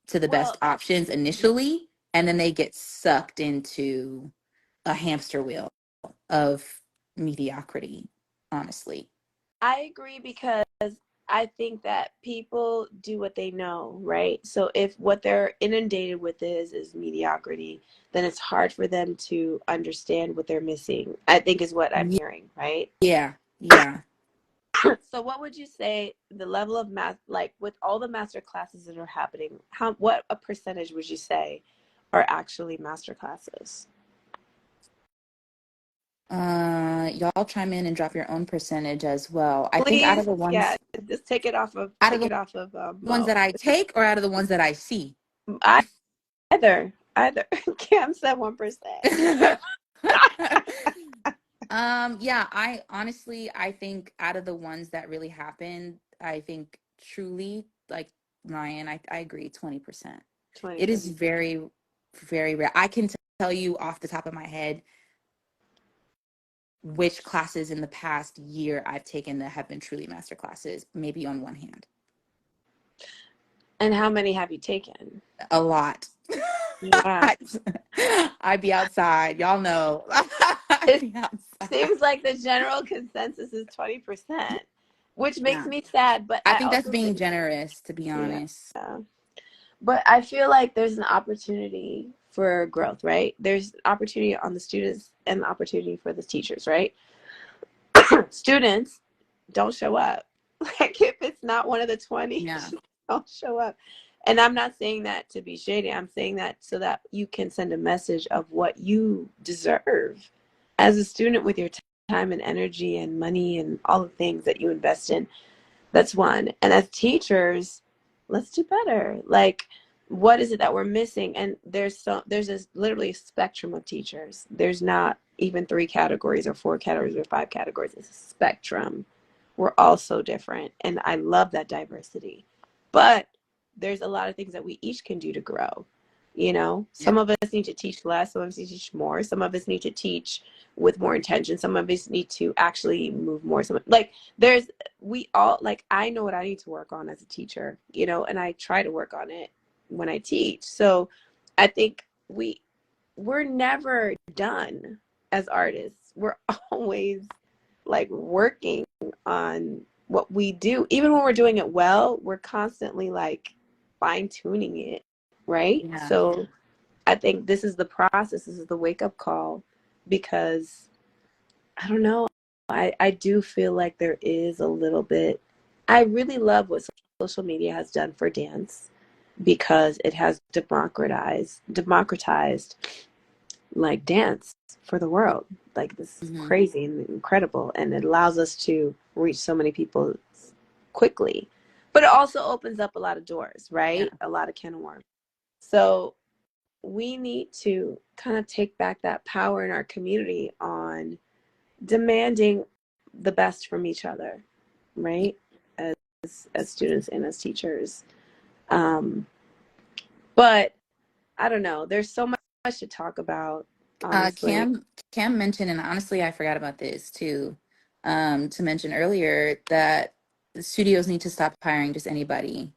to the best well, options initially, and then they get sucked into a hamster wheel of mediocrity, honestly. I agree because I think that people do what they know, right? So if what they're inundated with is mediocrity, then it's hard for them to understand what they're missing. I think is what I'm hearing, right? Yeah, yeah. So what would you say the level of math, like with all the master classes that are happening, what a percentage would you say are actually master classes? Y'all chime in and drop your own percentage as well. I think Please, yeah, just out of take the it off of ones that Mo. I take, or out of the ones that I see. Either. Cam said 1%. Yeah, I honestly, I think out of the ones that really happened, I think truly, like Ryan, I agree, 20%. It is 20%. very, very rare. I can tell you off the top of my head which classes in the past year I've taken that have been truly master classes, maybe on one hand. And how many have you taken? A lot. Wow. I'd be outside. Y'all know. I'd It be outside. seems like the general consensus is 20%, which makes Yeah. me sad, but I I think that's also being think, generous, to be yeah. honest. But I feel like there's an opportunity for growth, right? There's opportunity on the students and the opportunity for the teachers, right? Students don't show up. Like if it's not one of the 20, Yeah. just don't show up. And I'm not saying that to be shady. I'm saying that so that you can send a message of what you deserve as a student with your time and energy and money and all the things that you invest in. That's one. And as teachers, let's do better. Like, what is it that we're missing? And there's this literally spectrum of teachers. There's not even 3 categories or 4 categories or 5 categories. It's a spectrum. We're all so different. And I love that diversity. But there's a lot of things that we each can do to grow. You know, Yeah. some of us need to teach less, some of us need to teach more, some of us need to teach with more intention, some of us need to actually move more. Some like there's we all like I know what I need to work on as a teacher, you know, and I try to work on it when I teach. So I think we're never done as artists. We're always like working on what we do. Even when we're doing it well, we're constantly like fine tuning it, right? Yeah. So I think this is the process, this is the wake up call, because I don't know. I do feel like there is a little bit. I really love what social media has done for dance, because it has democratized like dance for the world. Like, this is Mm-hmm. crazy and incredible, and it allows us to reach so many people quickly. But it also opens up a lot of doors, Yeah. right? A lot of can of worms. So we need to kind of take back that power in our community on demanding the best from each other, right? As students and as teachers. Um, but I don't know. There's so much to talk about, honestly. Cam mentioned, and honestly, I forgot about this too, to mention earlier that the studios need to stop hiring just anybody.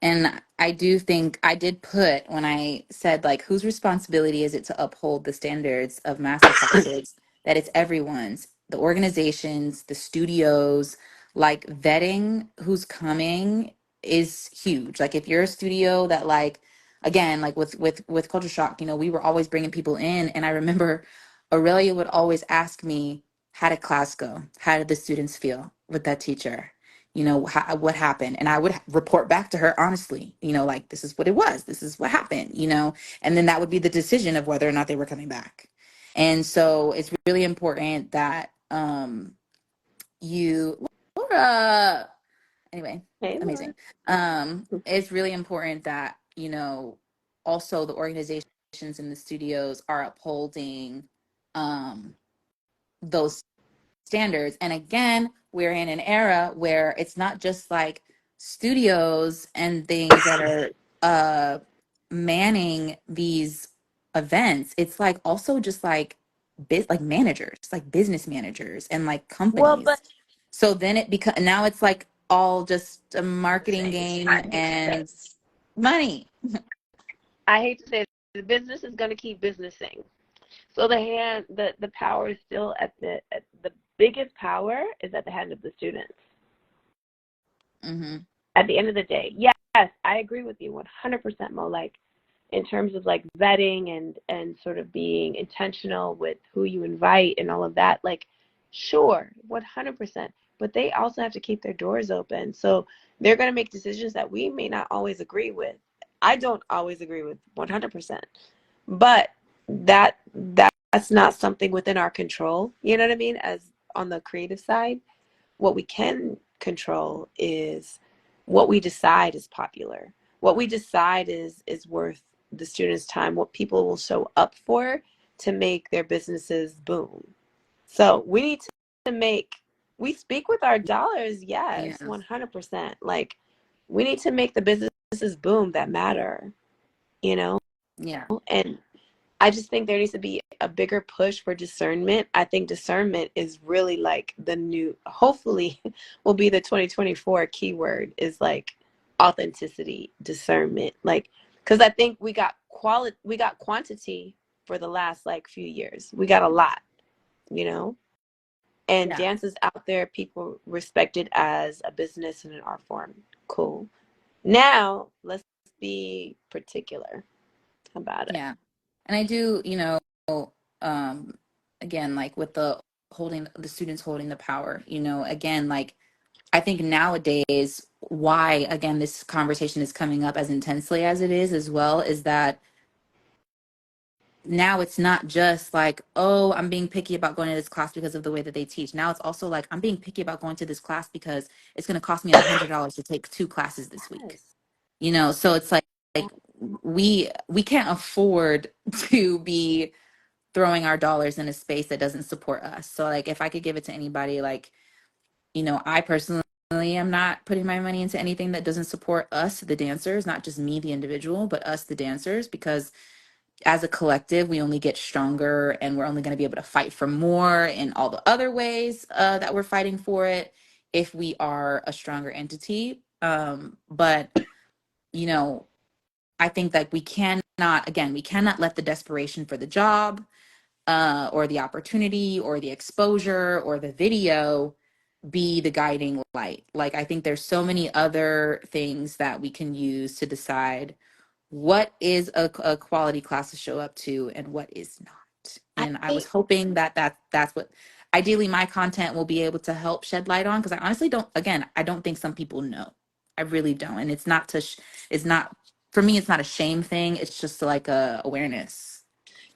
And I do think I did put when I said like whose responsibility is it to uphold the standards of master classes, that it's everyone's, the organizations, the studios, like vetting who's coming is huge. Like if you're a studio that like again like with Culture Shock, you know, we were always bringing people in, and I remember Aurelia would always ask me, how did class go? How did the students feel with that teacher? You know, what happened? And I would report back to her honestly, you know, like, this is what it was, this is what happened, you know, and then that would be the decision of whether or not they were coming back. And so it's really important that you Laura, anyway, Hey, Laura. amazing. It's really important that, you know, also the organizations in the studios are upholding um those standards. And again, we're in an era where it's not just like studios and things that are uh manning these events. It's like also just like like managers, like business managers and like Well, but companies. So then it becomes, now it's like all just a marketing game I hate to say, and money. I hate to say it, the business is going to keep businessing. So the power is still at the biggest power is at the hand of the students. Hmm. At the end of the day, yes, I agree with you 100%, Mo. Like, in terms of like vetting and sort of being intentional with who you invite and all of that, like, sure, 100%. But they also have to keep their doors open. So they're going to make decisions that we may not always agree with. I don't always agree with 100%. But that's not something within our control. You know what I mean? As on the creative side, what we can control is what we decide is popular, what we decide is worth the students' time, what people will show up for to make their businesses boom. So we need to make, we speak with our dollars, Yeah. yes, 100%. Like, we need to make the businesses boom that matter, you know? Yeah. And I just think there needs to be a bigger push for discernment. I think discernment is really like the new, hopefully, will be the 2024 keyword, is like authenticity, discernment. Like, because I think we got quality, we got quantity for the last like few years. We got a lot, you know? And Yeah. dance is out there, people respect it as a business and an art form. Cool. Now, let's be particular about it. Yeah. And I do, you know, um, again, like with the holding the students holding the power, you know, again, like I think nowadays, why again this conversation is coming up as intensely as it is as well, is that now it's not just like, oh, I'm being picky about going to this class because of the way that they teach. Now it's also like, I'm being picky about going to this class because it's going to cost me $100 to take 2 classes this week. Yes. You know, so it's like we can't afford to be throwing our dollars in a space that doesn't support us. So like if I could give it to anybody, like, you know, I personally am not putting my money into anything that doesn't support us, the dancers, not just me, the individual, but us, the dancers, because as a collective, we only get stronger and we're only going to be able to fight for more in all the other ways that we're fighting for it if we are a stronger entity. But, you know, I think that we cannot, again, we cannot let the desperation for the job or the opportunity or the exposure or the video be the guiding light. Like, I think there's so many other things that we can use to decide what is a quality class to show up to and what is not. And I was I hoping that's what ideally my content will be able to help shed light on, because I honestly don't, again, I don't think some people know. I really don't. And it's not it's not, for me, it's not a shame thing. It's just like a awareness.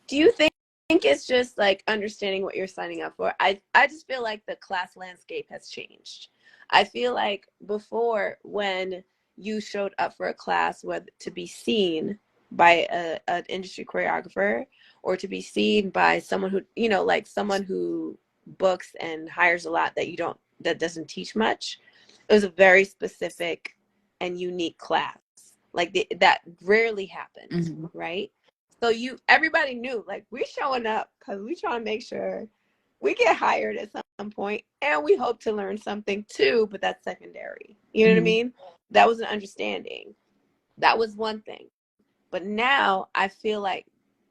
do you think it's just like understanding what you're signing up for? I just feel like the class landscape has changed. I feel like before, when you showed up for a class, whether to be seen by an industry choreographer or to be seen by someone who, like someone who books and hires a lot that doesn't teach much, it was a very specific and unique class. Like that rarely happened, Mhm. right? So everybody knew, like, we showing up because we trying to make sure we get hired at some point, and we hope to learn something too, but that's secondary. You know what I Mhm. mean? That was an understanding. That was one thing. But now I feel like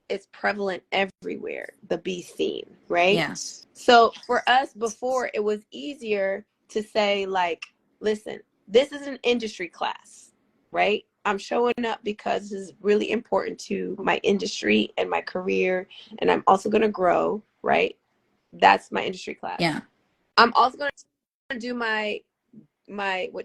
it's prevalent everywhere, the be seen, right? Yeah. So for us before, it was easier to say, like, listen, this is an industry class, right? I'm showing up because this is really important to my industry and my career, and I'm also going to grow, right? That's my industry class. Yeah. I'm also going to do my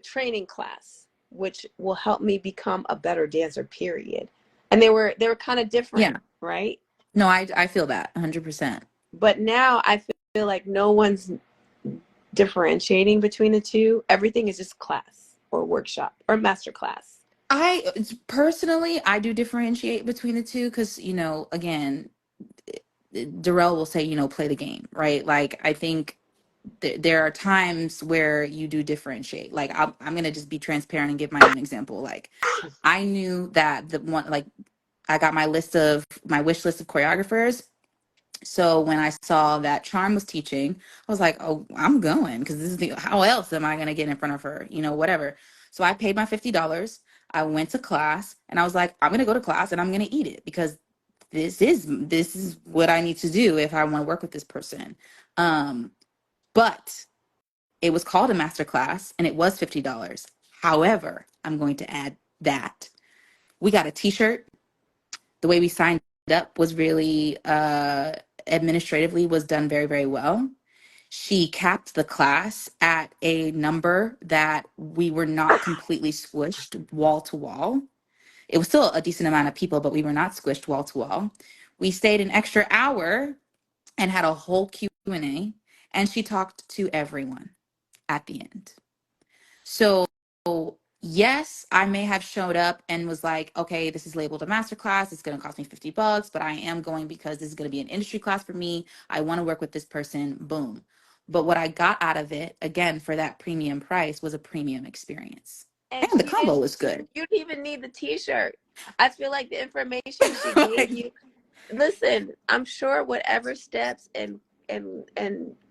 training class, which will help me become a better dancer, period. And they were kind of different, Yeah. right? No, I feel that 100%. But now I feel like no one's differentiating between the two. Everything is just class or workshop or master class. I personally, I do differentiate between the two because, again, Darrell will say, play the game, right? Like, I think there are times where you do differentiate. Like, I'm going to just be transparent and give my own example. Like, I knew that the one, like, I got my wish list of choreographers. So when I saw that Charm was teaching, I was like, oh, I'm going, because this is how else am I going to get in front of her? Whatever. So I paid my $50. I went to class and I was like, I'm going to go to class and I'm going to eat it, because this is what I need to do if I want to work with this person. But it was called a master class and it was $50. However, I'm going to add that we got a t-shirt. The way we signed up was really administratively was done very, very well. She capped the class at a number that we were not completely squished wall to wall. It was still a decent amount of people, but we were not squished wall to wall. We stayed an extra hour and had a whole Q&A, and she talked to everyone at the end. So, yes, I may have showed up and was like, okay, this is labeled a masterclass. It's going to cost me $50, but I am going because this is going to be an industry class for me. I want to work with this person. Boom. But what I got out of it, again, for that premium price, was a premium experience. And And the combo was good. you didn't even need the t-shirt. I feel like the information she gave you, listen, I'm sure whatever steps and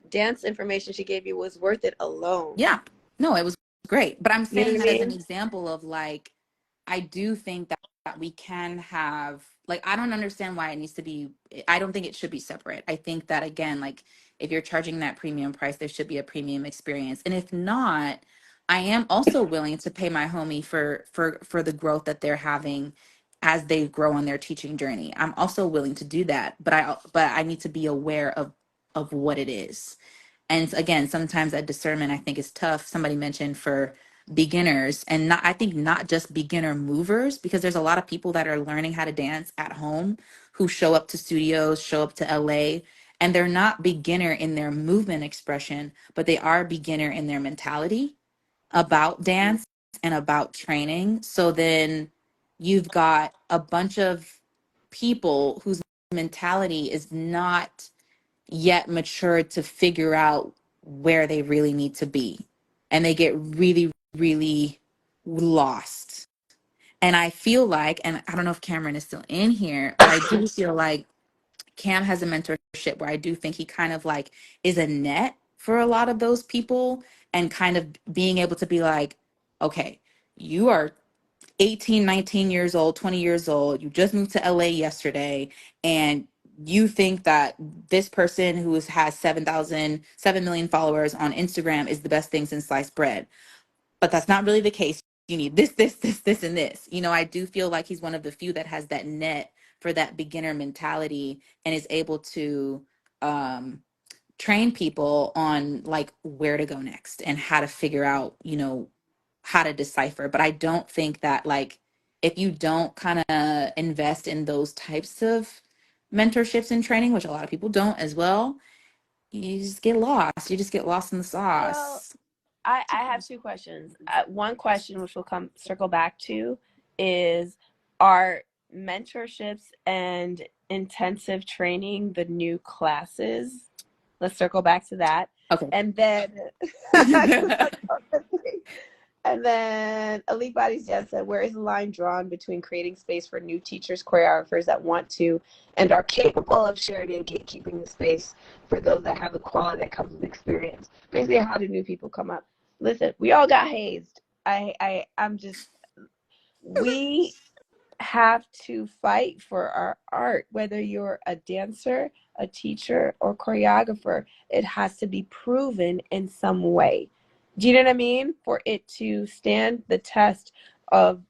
dance information she gave you was worth it alone. Yeah. No, it was great. But I'm You know saying what that I as an mean? example of, like, I do think that we can have, like, I don't understand why it needs to be, I don't think it should be separate. I think that, again, like, if you're charging that premium price, there should be a premium experience. And if not, I am also willing to pay my homie for the growth that they're having as they grow on their teaching journey. I'm also willing to do that, but I need to be aware of what it is. And again, sometimes that discernment, I think, is tough. Somebody mentioned for beginners, and not, I think, not just beginner movers, because there's a lot of people that are learning how to dance at home who show up to studios, show up to LA, and they're not beginner in their movement expression, but they are beginner in their mentality about dance and about training. So then you've got a bunch of people whose mentality is not yet matured to figure out where they really need to be. And they get really, really lost. And I feel like, and I don't know if Cameron is still in here, but I do feel like Cam has a mentorship where I do think he kind of like is a net for a lot of those people, and kind of being able to be like, okay, you are 18, 19 years old, 20 years old, you just moved to LA yesterday, and you think that this person who has 7 million followers on Instagram is the best thing since sliced bread. But that's not really the case. you need this, and this. I do feel like he's one of the few that has that net for that beginner mentality and is able to um, train people on like where to go next and how to figure out, how to decipher. But I don't think that like if you don't kind of invest in those types of mentorships and training, which a lot of people don't as well, you just get lost. You just get lost in the Well, sauce. I have two questions. One question, which we'll come circle back to, is are mentorships and intensive training the new classes? Let's circle back to that. Okay. And then, and then Elite Bodies just said, where is the line drawn between creating space for new teachers, choreographers that want to and are capable of sharing and gatekeeping the space for those that have the quality that comes with experience? Basically, how do new people come up? Listen, we all got hazed. I'm just, we have to fight for our art, whether you're a dancer, a teacher, or choreographer. It has to be proven in some way. Do you know what I mean? For it to stand the test of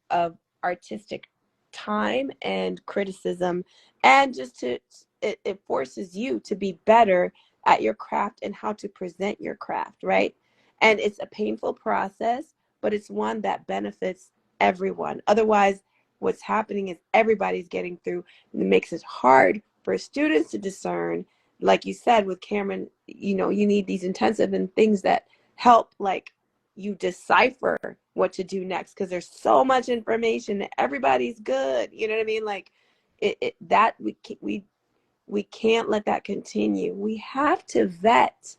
artistic time and criticism, and just it forces you to be better at your craft and how to present your craft, right? And it's a painful process, but it's one that benefits everyone. Otherwise, what's happening is everybody's getting through, and it makes it hard for students to discern. Like you said with Cameron, you need these intensive and things that help like you decipher what to do next, because there's so much information that everybody's good, you know what I mean? Like that we can't let that continue. We have to vet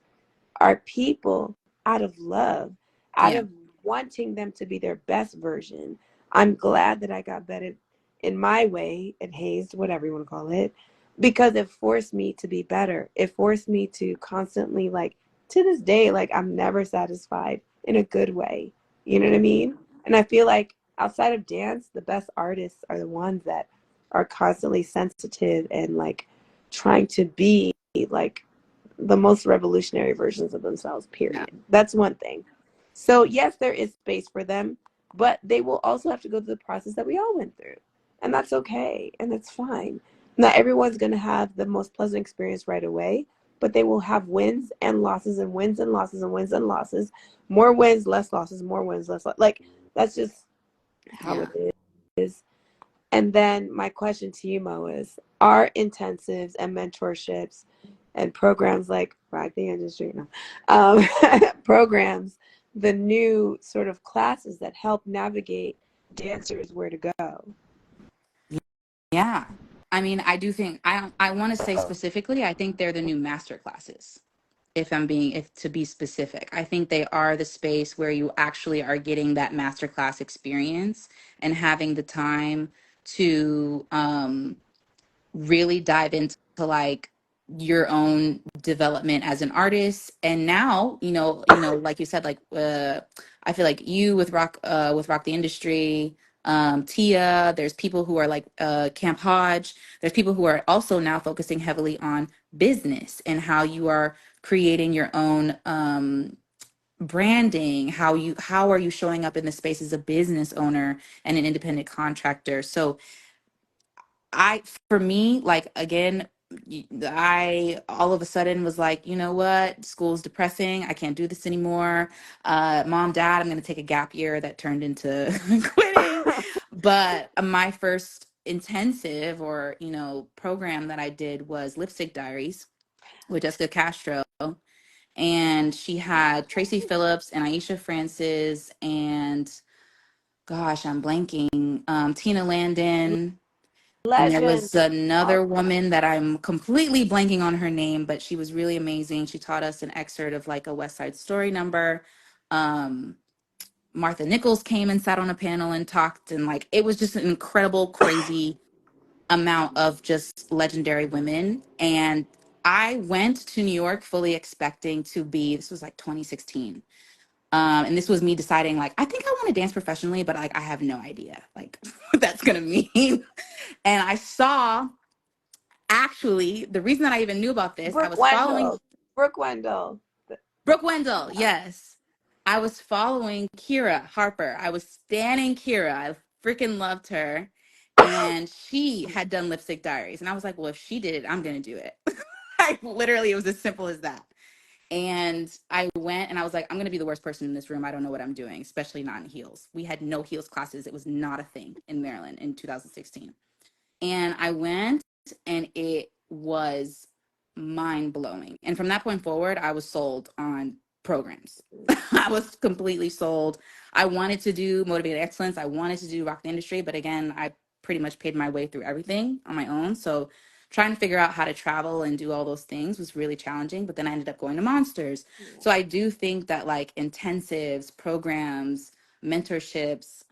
our people out of love, out Yeah. of wanting them to be their best version. I'm glad that I got vetted in my way and hazed, whatever you want to call it, because it forced me to be better. It forced me to constantly, like, to this day, like, I'm never satisfied in a good way. You know what I mean? And I feel like outside of dance, the best artists are the ones that are constantly sensitive and like trying to be like the most revolutionary versions of themselves, Yeah. period. That's one thing. So yes, there is space for them, but they will also have to go through the process that we all went through. And that's okay. And that's fine. Not everyone's going to have the most pleasant experience right away, but they will have wins and losses and wins and losses and wins and losses. More wins, less losses, more wins, less like that's just how Yeah. it is. And then my question to you, Mo, is are intensives and mentorships and programs like Rock the Industry, no, programs, the new sort of classes that help navigate dancers where to go? Yeah. I mean, I do think I want to say specifically, I think they're the new master classes. If to be specific, I think they are the space where you actually are getting that masterclass experience and having the time to really dive into like your own development as an artist. And now like you said, like I feel like you with rock the industry, Tia, there's people who are like Camp Hodge, there's people who are also now focusing heavily on business and how you are creating your own branding, how are you showing up in the space as a business owner and an independent contractor. So I, for me, like again, I all of a sudden was like, you know what, school's depressing. I can't do this anymore. Mom, dad, I'm going to take a gap year that turned into quitting. But my first intensive or, program that I did was Lipstick Diaries with Jessica Castro. And she had Tracy Phillips and Aisha Francis and gosh, I'm blanking, Tina Landon, and there Legend. was another woman that I'm completely blanking on her name, but she was really amazing. She taught us an excerpt of like a West Side Story number. Um, Martha Nichols came and sat on a panel and talked, and like it was just an incredible, crazy amount of just legendary women. And I went to New York fully expecting to be, this was like 2016. And this was me deciding like, I think I want to dance professionally, but like I have no idea like what that's gonna mean. And I saw, actually, the reason that I even knew about this, I Brooke was following Wendell. Brooke Wendell. Brooke Wendell. Yes. I was following Kira Harper. I was stanning Kira. I freaking loved her. And she had done Lipstick Diaries. And I was like, well, if she did it, I'm going to do it. Like, literally, it was as simple as that. And I went and I was like, I'm going to be the worst person in this room. I don't know what I'm doing, especially not in heels. We had no heels classes. It was not a thing in Maryland in 2016. And I went and it was mind blowing. And from that point forward, I was sold on programs. I was completely sold. I wanted to do Motivated Excellence. I wanted to do Rock the Industry. But again, I pretty much paid my way through everything on my own. So trying to figure out how to travel and do all those things was really challenging. But then I ended up going to Monsters. So I do think that like intensives, programs, mentorships,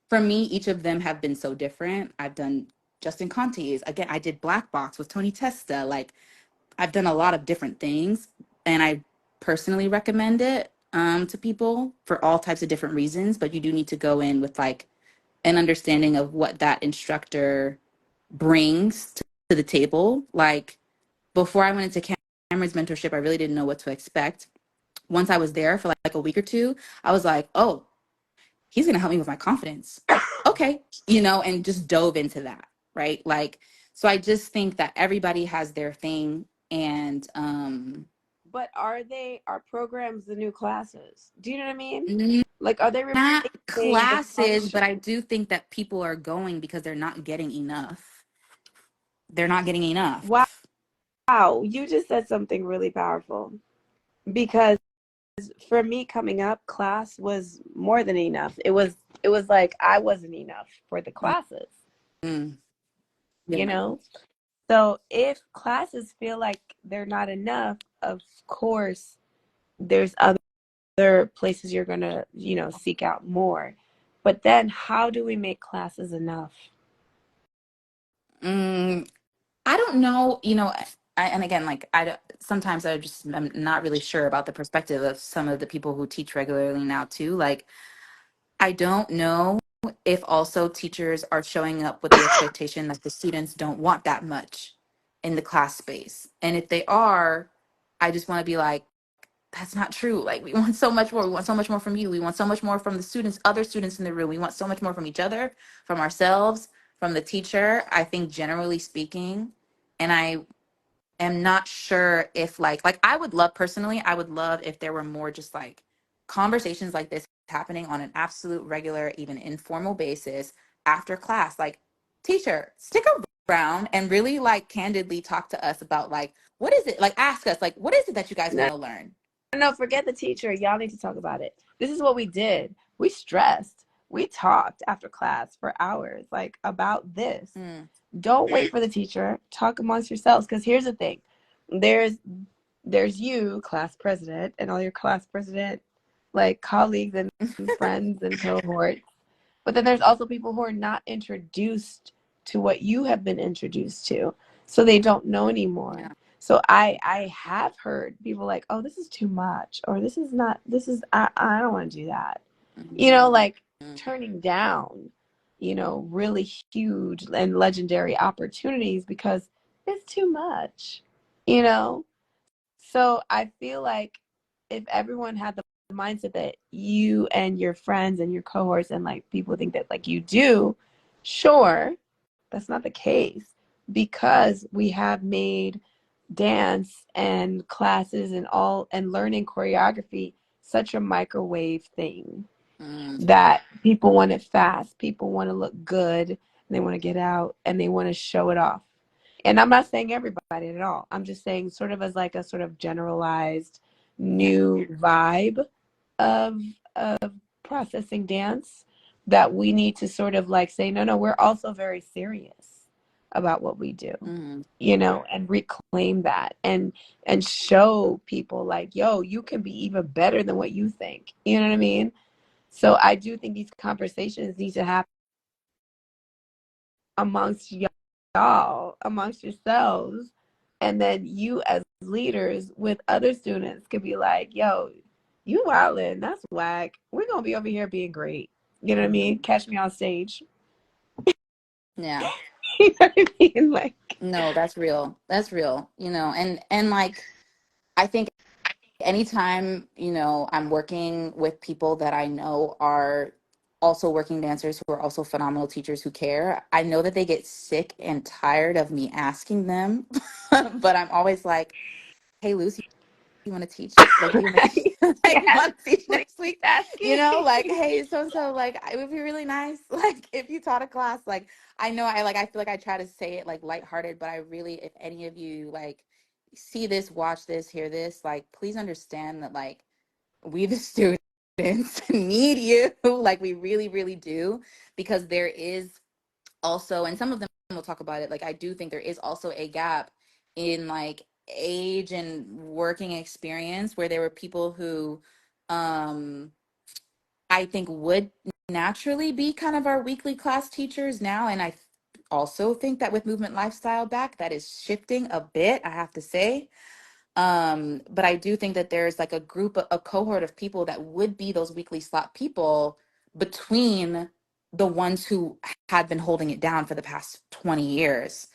for me, each of them have been so different. I've done Justin Conte's. Again, I did Black Box with Tony Testa. Like, I've done a lot of different things, and I personally recommend it to people for all types of different reasons. But you do need to go in with like an understanding of what that instructor brings to the table. Like, before I went into Cameron's mentorship, I really didn't know what to expect. Once I was there for like a week or two, I was like, oh, he's going to help me with my confidence. Okay. And just dove into that. Right. Like, so I just think that everybody has their thing. And, But are programs the new classes? Do you know what I mean? Like, are they not replacing the classes, function? but I do think that people are going because they're not getting enough. They're not getting enough. Wow, you just said something really powerful. Because for me coming up, class was more than enough. It was like I wasn't enough for the classes, Mm, you yeah. know? So if classes feel like they're not enough, of course, there's other places you're gonna, seek out more. But then how do we make classes enough? Mm, I don't know, and again, like sometimes I'm not really sure about the perspective of some of the people who teach regularly now too. Like, I don't know if also teachers are showing up with the expectation that the students don't want that much in the class space. And if they are, I just want to be like, that's not true. Like, we want so much more. We want so much more from you. We want so much more from the students, other students in the room. We want so much more from each other, from ourselves, from the teacher, I think generally speaking. And I am not sure if like I would love personally, I would love if there were more just like conversations like this happening on an absolute regular, even informal basis after class. Like, teacher, stick around and really like candidly talk to us about like what is it, like ask us like what is it that you guys No, want to learn. no, forget the teacher. Y'all need to talk about it. This is what we did. We stressed. We talked after class for hours, like about this. Mm, Don't wait for the teacher. Talk amongst yourselves. Because here's the thing: there's you, class president, and all your class president, like colleagues and friends and cohorts. But then there's also people who are not introduced to what you have been introduced to, so they don't know anymore. yeah. So I have heard people like, oh, this is too much, or this is not. This is I don't want to do that. Like Mm, turning down, really huge and legendary opportunities because it's too much, you know? So I feel like if everyone had the mindset that you and your friends and your cohorts and like people think that like you do, sure, that's not the case because we have made dance and classes and all and learning choreography such a microwave thing mm, that people want it fast. People want to look good and they want to get out and they want to show it off. And I'm not saying everybody at all. I'm just saying sort of as like a sort of generalized yeah. new vibe of processing dance that we need to sort of like say, no, no, we're also very serious about what we do, Mm, and reclaim that and show people like, yo, you can be even better than what you think. You know what I mean? So I do think these conversations need to happen amongst y'all, amongst yourselves, and then you as leaders with other students could be like, yo, you wildin', that's whack. We're gonna be over here being great. You know what I mean? Catch me on stage. yeah. You know what I mean? Like, No, that's real. That's real. And like I think anytime, you know, I'm working with people that I know are also working dancers who are also phenomenal teachers who care, I know that they get sick and tired of me asking them. But I'm always like, hey, Lucy, you want to teach? Like, do you want to like you Yes, want to teach please next week? You asking. know, like, hey, so and so, like, it would be really nice, like, if you taught a class. Like, I know I feel like I try to say it like lighthearted, but I really, if any of you like see this, watch this, hear this, like, please understand that like we the students need you, like we really, really do, because there is also, and some of them will talk about it, like I do think there is also a gap in like age and working experience where there were people who um I think would naturally be kind of our weekly class teachers now. And I also think that with movement lifestyle back, that is shifting a bit, I have to say. But I do think that there's like a group, a cohort of people that would be those weekly slot people between the ones who had been holding it down for the past 20 years.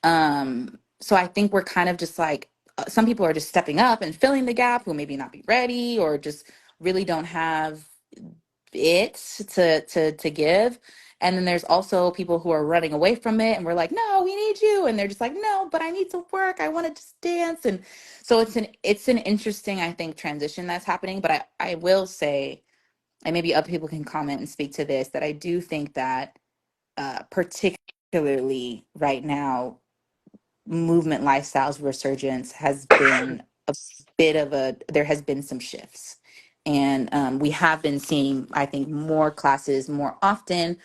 So I think we're kind of just like, some people are just stepping up and filling the gap who maybe not be ready or just really don't have it to give. And then there's also people who are running away from it and we're like, no, we need you, and they're just like, no, but I need to work, I want to just dance. And so it's an interesting, I think, transition that's happening. But I will say, and maybe other people can comment and speak to this, that I do think that particularly right now, movement lifestyles resurgence has been a bit of a, there has been some shifts. And we have been seeing, I think, more classes more often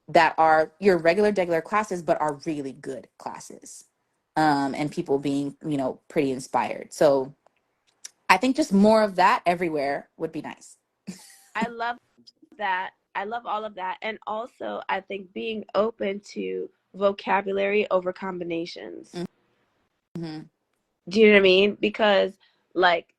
that are your regular classes, but are really good classes. And people being, you know, pretty inspired. So I think just more of that everywhere would be nice. I love that. I love all of that. And also, I think being open to vocabulary over combinations. Hmm. Do you know what I mean? Because, like,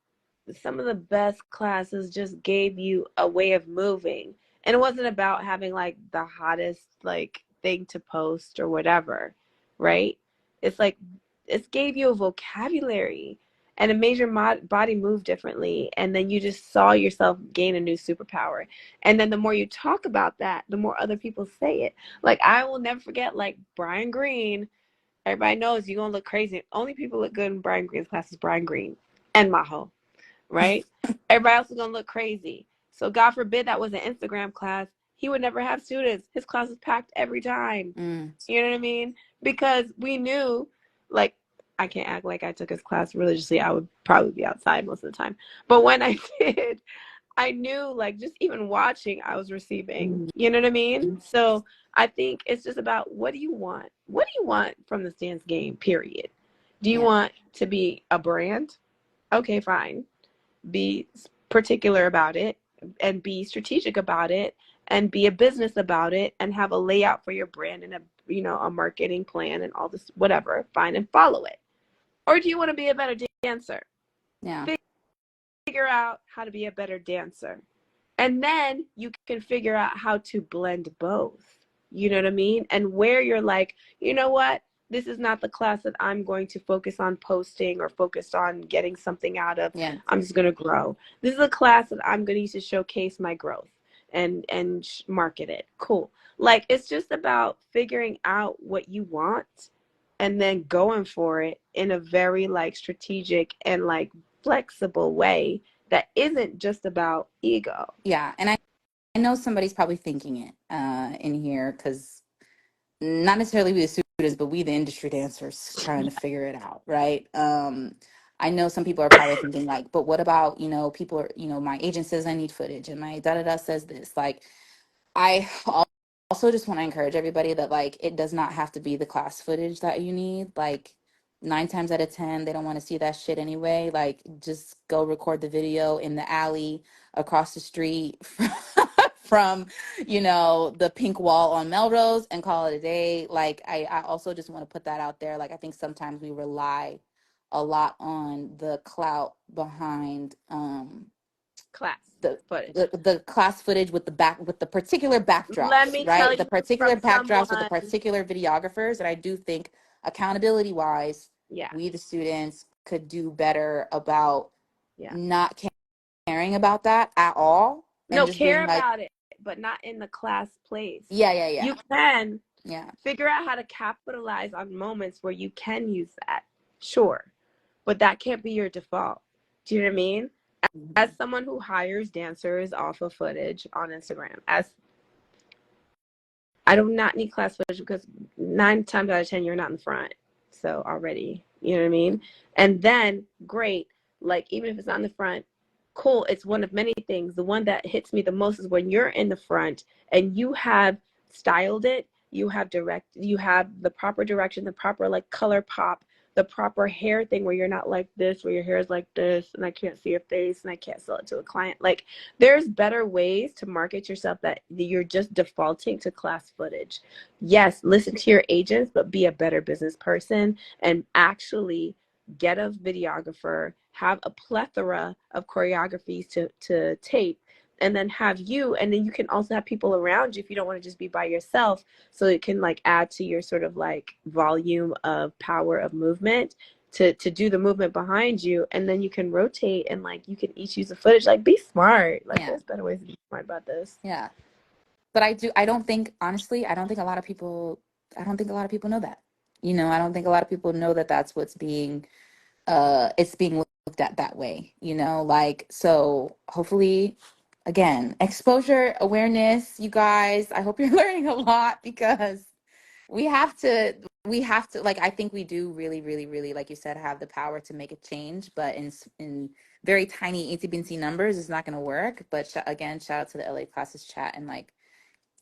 some of the best classes just gave you a way of moving. And it wasn't about having, like, the hottest, like, thing to post or whatever, right? It's like, it gave you a vocabulary and it made your body move differently. And then you just saw yourself gain a new superpower. And then the more you talk about that, the more other people say it. Like, I will never forget, like, Brian Green. Everybody knows you're gonna look crazy. Only people look good in Brian Green's class is Brian Green and Maho, right? Everybody else is gonna look crazy. So God forbid that was an Instagram class. He would never have students. His class was packed every time. Mm. You know what I mean? Because we knew, like, I can't act like I took his class religiously. I would probably be outside most of the time. But when I did, I knew, like, just even watching, I was receiving. You know what I mean? So I think it's just about, what do you want? What do you want from this dance game, period? Do you Yeah. want to be a brand? Okay, fine. Be particular about it and be strategic about it and be a business about it and have a layout for your brand and a marketing plan and all this, whatever, fine, and follow it. Or do you want to be a better dancer? Yeah. Figure out how to be a better dancer. And then you can figure out how to blend both. You know what I mean? And where you're like, you know what? This is not the class that I'm going to focus on posting or focus on getting something out of. Yeah. I'm just going to grow. This is a class that I'm going to use to showcase my growth and market it. Cool. Like, it's just about figuring out what you want and then going for it in a very, like, strategic and, like, flexible way that isn't just about ego. Yeah. And I know somebody's probably thinking it in here, because not necessarily we the students, but we the industry dancers trying to figure it out, right? I know some people are probably thinking like, but what about, you know, people are, you know, my agent says I need footage and my da da da says this. Like, I also just want to encourage everybody that like it does not have to be the class footage that you need. Like, 9 times out of 10, they don't want to see that shit anyway. Like, just go record the video in the alley across the street from, you know, the pink wall on Melrose and call it a day. Like, I also just want to put that out there. Like, I think sometimes we rely a lot on the clout behind Class the footage. the class footage with the particular Let backdrops, me tell right? The you from particular backdrops with the someone, particular videographers. And I do think accountability wise, yeah, we the students could do better about Yeah. not caring about that at all and No, just care being like, about it, but not in the class place. yeah, yeah, yeah, You can yeah. figure out how to capitalize on moments where you can use that. Sure. But that can't be your default. Do you know what I mean? As someone who hires dancers off of footage on Instagram, as I do not need class footage because 9 times out of 10, you're not in the front. So already, you know what I mean? And then, great. Like, even if it's not in the front, cool. It's one of many things. The one that hits me the most is when you're in the front and you have styled it, you have the proper direction, the proper like color pop, the proper hair thing where you're not like this, where your hair is like this, and I can't see your face and I can't sell it to a client. Like, there's better ways to market yourself that you're just defaulting to class footage. Yes, listen to your agents, but be a better business person and actually get a videographer, have a plethora of choreographies to tape, and then have you, and then you can also have people around you if you don't want to just be by yourself, so it can like add to your sort of like volume of power of movement to do the movement behind you, and then you can rotate and like you can each use the footage. Like, be smart. Like, Yeah. there's better ways to be smart about this. Yeah. But I don't think, honestly, I don't think a lot of people know that. You know, I don't think a lot of people know that that's what's being, it's being looked at that way, you know, like, so hopefully, again, exposure, awareness, you guys, I hope you're learning a lot because we have to, like, I think we do really, really, really, like you said, have the power to make a change, but in very tiny, itsy bitsy numbers, it's not going to work. But again, shout out to the LA classes chat and like,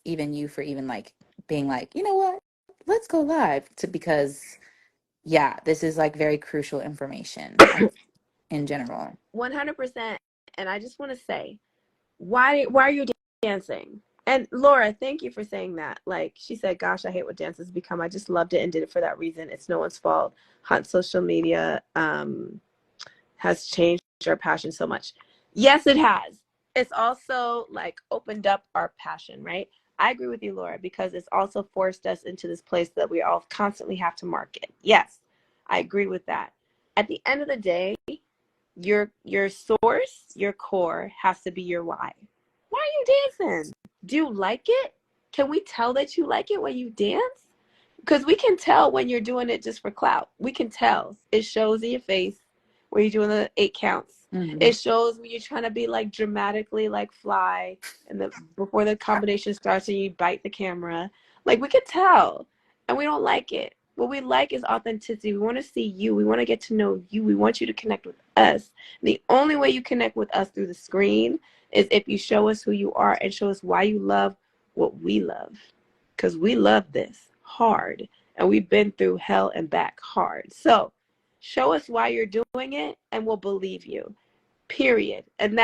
even you for even like being like, you know what, let's go live to, because yeah, this is like very crucial information in general. 100%. And I just want to say, why are you dancing? And Laura, thank you for saying that. Like, she said, gosh, I hate what dance has become. I just loved it and did it for that reason. It's no one's fault. Hot social media has changed our passion so much. Yes, it has. It's also like opened up our passion, right? I agree with you, Laura, because it's also forced us into this place that we all constantly have to market. Yes, I agree with that. At the end of the day, your source, your core has to be your why. Why are you dancing? Do you like it? Can we tell that you like it when you dance? Because we can tell when you're doing it just for clout. We can tell. It shows in your face where you're doing the 8 counts. Mm-hmm. It shows when you're trying to be like dramatically like fly and the before the combination starts and you bite the camera. Like, we can tell. And we don't like it. What we like is authenticity. We want to see you. We want to get to know you. We want you to connect with us. The only way you connect with us through the screen is if you show us who you are and show us why you love what we love. Because we love this hard. And we've been through hell and back hard. So show us why you're doing it and we'll believe you. Period. And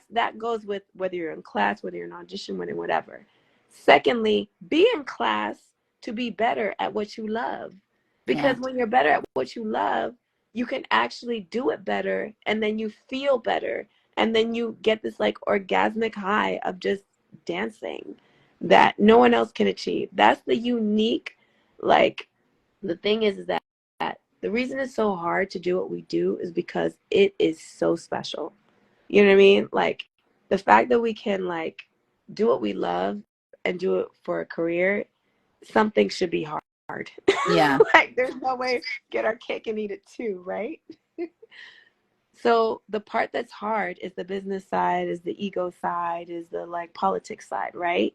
that goes with whether you're in class, whether you're in audition, whether whatever. Secondly, be in class to be better at what you love. Yeah. Because when you're better at what you love, you can actually do it better and then you feel better. And then you get this like orgasmic high of just dancing that no one else can achieve. That's the unique, like, the thing is that the reason it's so hard to do what we do is because it is so special. You know what I mean? Like, the fact that we can like do what we love and do it for a career, something should be hard. Yeah. Like, there's no way get our cake and eat it too, right? So the part that's hard is the business side, is the ego side, is the like politics side, right?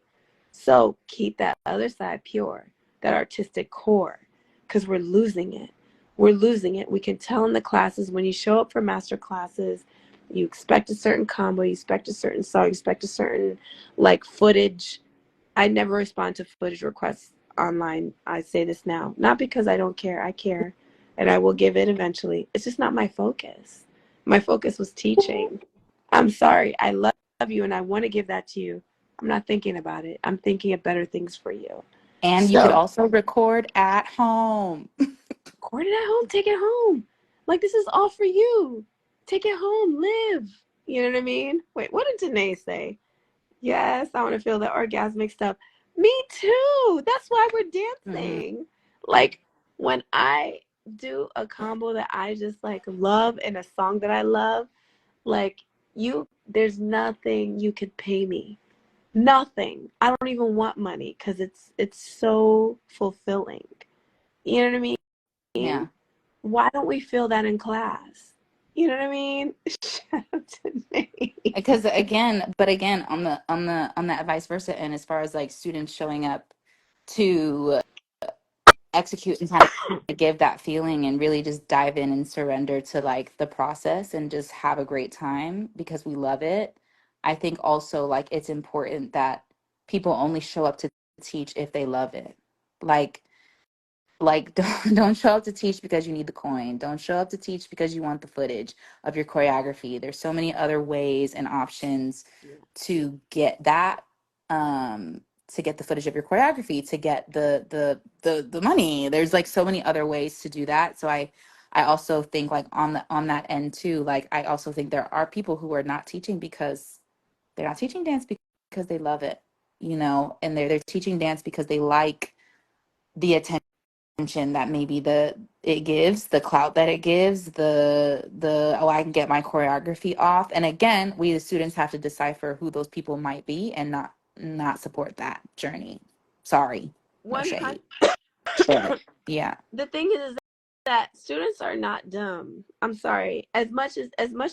So keep that other side pure, that artistic core, because we're losing it. We're losing it. We can tell in the classes when you show up for master classes, you expect a certain combo, you expect a certain song, you expect a certain like footage. I never respond to footage requests online. I say this now, not because I don't care. I care, and I will give it eventually. It's just not my focus. My focus was teaching. I'm sorry. I love you, and I want to give that to you. I'm not thinking about it. I'm thinking of better things for you. And you could So, also record at home. record it at home. Take it home. Like, this is all for you. Take it home. Live. You know what I mean? Wait, what did Danae say? Yes, I want to feel the orgasmic stuff. Me too. That's why we're Mm-hmm. dancing. Like, when I do a combo that I just like love and a song that I love, Like, there's nothing you could pay me. Nothing. I don't even want money because it's so fulfilling. You know what I mean? Yeah. Why don't we feel that in class? You know what I mean? Shout out to me. Because again, on that vice versa, and as far as like students showing up to execute and kind of give that feeling and really just dive in and surrender to like the process and just have a great time because we love it. I think also like it's important that people only show up to teach if they love it. Like don't show up to teach because you need the coin. Don't show up to teach because you want the footage of your choreography. There's so many other ways and options to get that, to get the footage of your choreography, to get the money. There's like so many other ways to do that. So I also think like on that end too, like I also think there are people who are not teaching because they're not teaching dance because they love it, you know, and they're teaching dance because they like the attention that maybe it gives, the clout that it gives, the oh, I can get my choreography off. And again, we as students have to decipher who those people might be and not support that journey. Sorry, no shade. 100. But yeah. The thing is that students are not dumb. I'm sorry. As much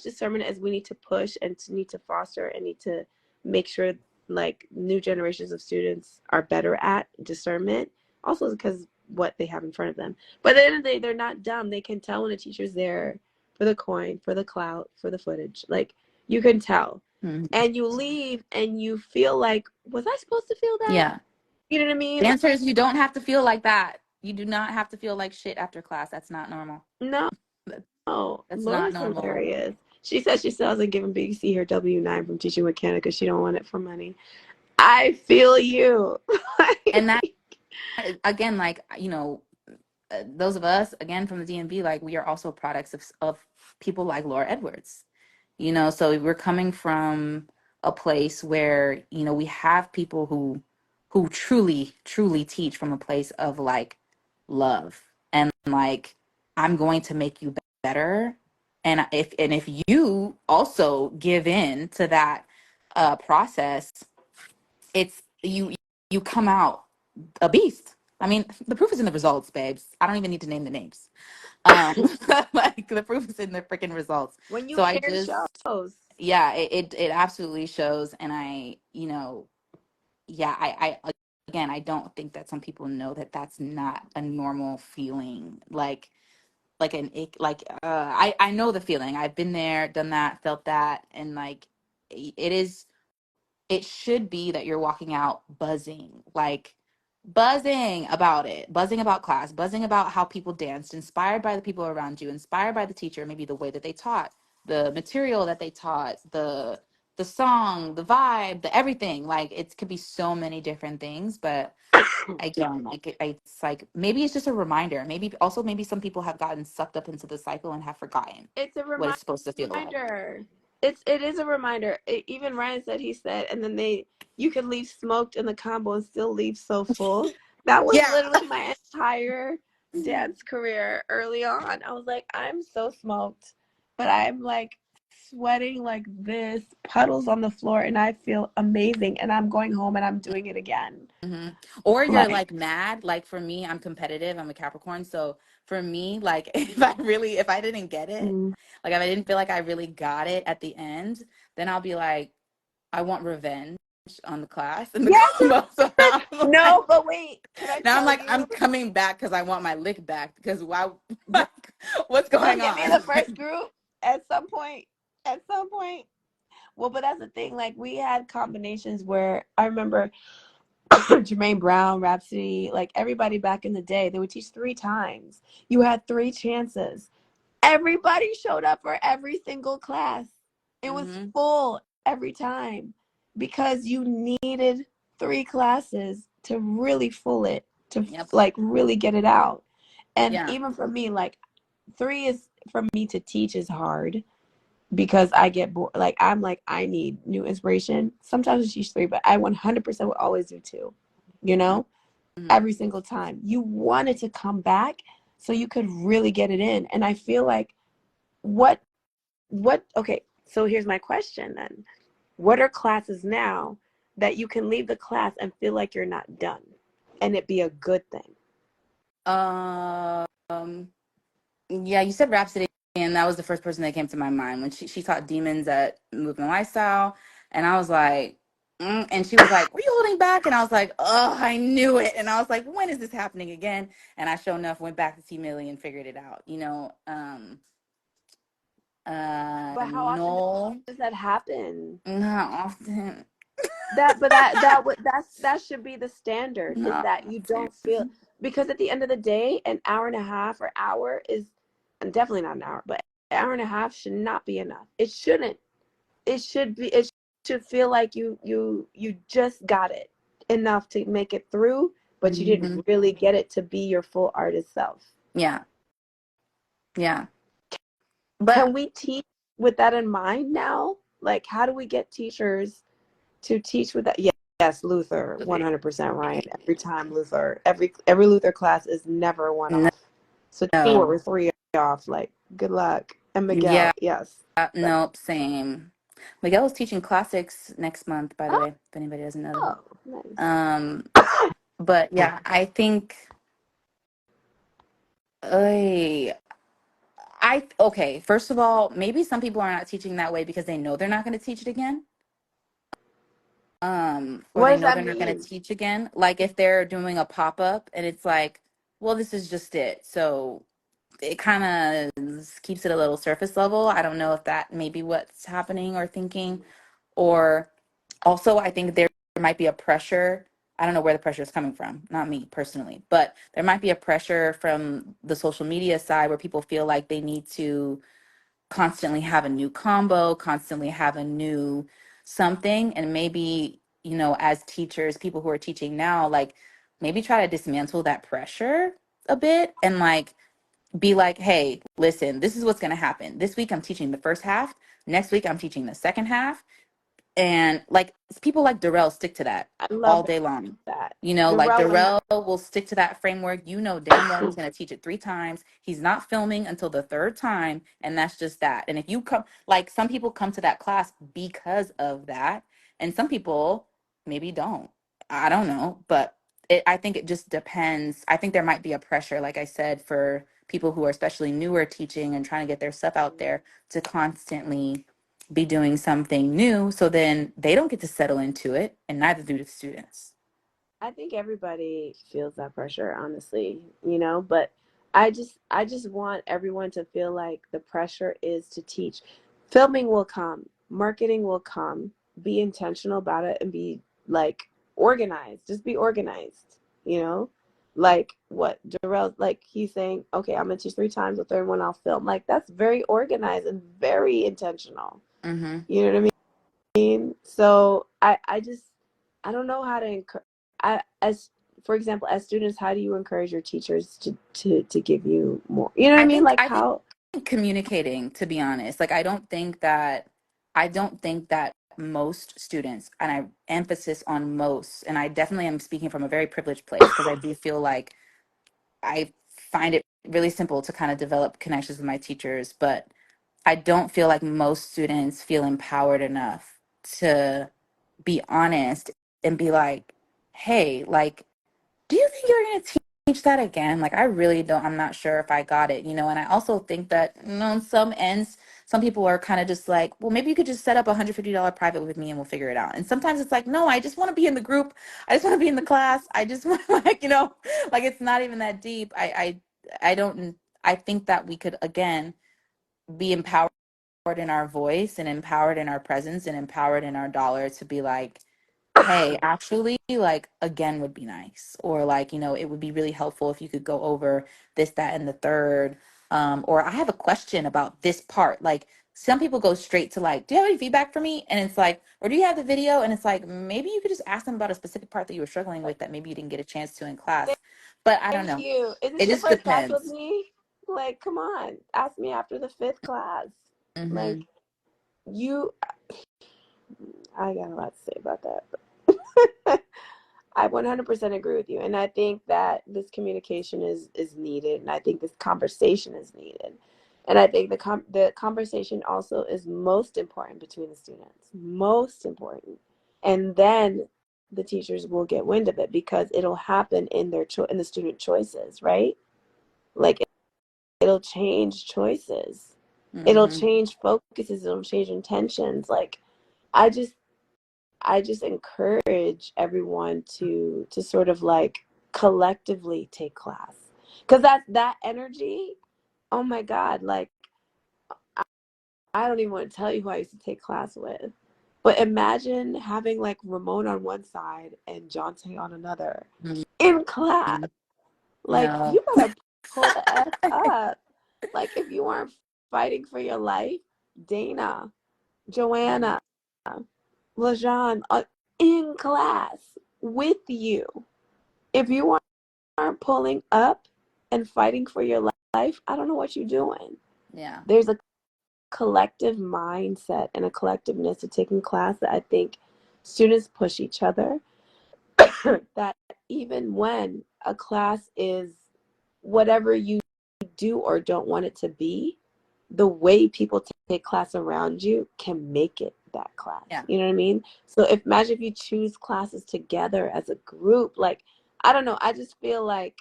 discernment as we need to push and to need to foster and need to make sure like new generations of students are better at discernment, also because what they have in front of them. But at the end of the day, they're not dumb. They can tell when a teacher's there for the coin, for the clout, for the footage. Like, you can tell. Mhm. And you leave and you feel like, was I supposed to feel that? Yeah. You know what I The mean? answer is you don't have to feel like that. You do not have to feel like shit after class. That's not normal. No. That- Oh, That's not Laura's normal. hilarious. She says she still hasn't given BC her W-9 from teaching mechanic because she don't want it for money. I feel you. And that again, like, you know, those of us again from the DMV, like we are also products of people like Laura Edwards, you know. So we're coming from a place where, you know, we have people who truly teach from a place of like love and like, I'm going to make you better. And if you also give in to that process, it's you come out a beast. I mean, the proof is in the results, babes. I don't even need to name the names. Um, like the proof is in the freaking results. When you So I care, it just, shows. yeah, it absolutely shows. And I, you know, yeah, again, I don't think that some people know that that's not a normal feeling. Like an ick, like I know the feeling. I've been there, done that, felt that, and like it is, it should be that you're walking out buzzing, like buzzing about it, buzzing about class, buzzing about how people danced, inspired by the people around you, inspired by the teacher, maybe the way that they taught, the material that they taught, the song, the vibe, the everything. Like it could be so many different things, but again, like it's like maybe it's just a reminder. Maybe also maybe some people have gotten sucked up into the cycle and have forgotten It's a what it's supposed to feel like. reminder. It is a reminder. Even Ryan said, he said, and then you can leave smoked in the combo and still leave so full. That was Yeah. literally my entire dance career early on. I was like, I'm so smoked, but I'm like sweating like this, puddles on the floor, and I feel amazing. And I'm going home and I'm doing it again. hmm Or you're Like, like mad. Like for me, I'm competitive. I'm a Capricorn. So for me, like if I didn't get it, mm. like if I didn't feel like I really got it at the end, then I'll be like, I want revenge on the class and the Yes, combo. So now I'm like, no, but wait, can I tell I'm you? coming back because I want my lick back because why? You'll What's going get me in on? the first group at some point. At some point. Well, but that's the thing. Like, we had combinations where I remember Jermaine Brown, Rhapsody, like everybody back in the day, they would teach 3 times. You had 3 chances. Everybody showed up for every single class. It was hmm full every time because you needed 3 classes to really full it, to Yep. like really get it out. And Yeah. even for me, like, 3 is for me to teach is hard because I get bored. Like, I'm like, I need new inspiration. Sometimes I teach 3, but I 100% would always do 2, you know, hmm every single time. You wanted to come back so you could really get it in. And I feel like what, okay, So here's my question then. What are classes now that you can leave the class and feel like you're not done and it be a good thing? Yeah, you said Rhapsody, and that was the first person that came to my mind when she taught demons at Movement Lifestyle, and I was like, and she was like, "Were you holding back?" And I was like, "Oh, I knew it." And I was like, "When is this happening again?" And I sure enough went back to T Millie and figured it out. But how often No, does that happen? not often. That should be the standard, is Not that you don't feel, often. because at the end of the day, an hour and a half or hour is, and definitely not an hour, but an hour and a half should not be enough. It shouldn't. It should feel like you just got it enough to make it through, but you Hmm. didn't really get it to be your full artist self. Yeah, yeah, Can but we teach with that in mind now? Like, how do we get teachers to teach with that? Yes, Luther, 100% right. Every time Luther, every Luther class is never one no, off. So 2 or no. 3 off, like, good luck. And Yeah, Miguel, yes. But, nope, same. Miguel is teaching classics next month, by the oh, way, if anybody doesn't know. nice. Um, but yeah, I think uh, okay, first of all, maybe some people are not teaching that way because they know they're not going to teach it again. Or What they does know that they're not going to mean? teach again. Like if they're doing a pop-up and it's like, well, this is just it. So it kind of keeps it a little surface level. I don't know if that may be what's happening or thinking. Or also, I think there might be a pressure. I don't know where the pressure is coming from, not me personally, but there might be a pressure from the social media side where people feel like they need to constantly have a new combo, constantly have a new something. And maybe, as teachers, people who are teaching now, like maybe try to dismantle that pressure a bit and like be like, hey, listen, this is what's going to happen. This week I'm teaching the first half. Next week I'm teaching the second half. And like people like Darrell stick to that I all love day long. that. Like Darrell 100. Darrell will stick to that framework. You know damn well he's going to teach it 3 times. He's not filming until the third time. And that's just that. And if you come, like some people come to that class because of that. And some people maybe don't. I don't know. But I think it just depends. I think there might be a pressure, like I said, for people who are especially newer teaching and trying to get their stuff out there to constantly be doing something new, so then they don't get to settle into it, and neither do the students. I think everybody feels that pressure, honestly, but I just want everyone to feel like the pressure is to teach. Filming will come, marketing will come. Be intentional about it and be like organized. Just be organized, you know? Like what Darrell, like he's saying, okay, I'm gonna teach 3 times, the third one I'll film. Like that's very organized and very intentional. Mm-hmm. You know what I mean? So I don't know how to encourage. As for example, as students, how do you encourage your teachers to give you more? You know what I I mean? think Like I think how communicating, to be honest. Like I don't think that most students, and I emphasis on most, and I definitely am speaking from a very privileged place because I do feel like I find it really simple to kind of develop connections with my teachers, but I don't feel like most students feel empowered enough to be honest and be like, hey, like, do you think you're going to teach that again? Like, I really don't. I'm not sure if I got it, And I also think that, on some ends, some people are kind of just like, well, maybe you could just set up $150 private with me and we'll figure it out. And sometimes it's like, no, I just want to be in the group. I just want to be in the class. I just want to, like, like it's not even that deep. I don't, I think that we could, again, be empowered in our voice and empowered in our presence and empowered in our dollar to be like, hey, actually, like again would be nice. Or like, it would be really helpful if you could go over this, that, and the third. Or I have a question about this part. Like some people go straight to like, do you have any feedback for me? And it's like, or do you have the video? And it's like, maybe you could just ask them about a specific part that you were struggling with that maybe you didn't get a chance to in class. But I don't thank know. you. Is this It your just first class with depends. me? Like, come on, ask me after the 5th class. Like Mm-hmm. you, I got a lot to say about that. But I 100% agree with you, and I think that this communication is needed, and I think this conversation is needed. And I think the conversation also is most important between the students, most important. And then the teachers will get wind of it because it'll happen in in the student choices, right? Like it'll change choices. It'll Mm-hmm. change focuses, it'll change intentions. Like I just I just encourage everyone to sort of like collectively take class. Cuz that energy, oh my god, like I don't even want to tell you who I used to take class with. But imagine having like Ramon on one side and Jonte on another in class. Like, No. you better pull the F up. Like, if you weren't fighting for your life, Dana, Joanna, LaJean, in class with you. If you aren't pulling up and fighting for your life, I don't know what you're doing. Yeah. There's a collective mindset and a collectiveness to taking class that I think students push each other. That even when a class is whatever you do or don't want it to be, the way people take class around you can make it that class. Yeah. You know what I mean? So imagine if you choose classes together as a group. Like, I don't know. I just feel like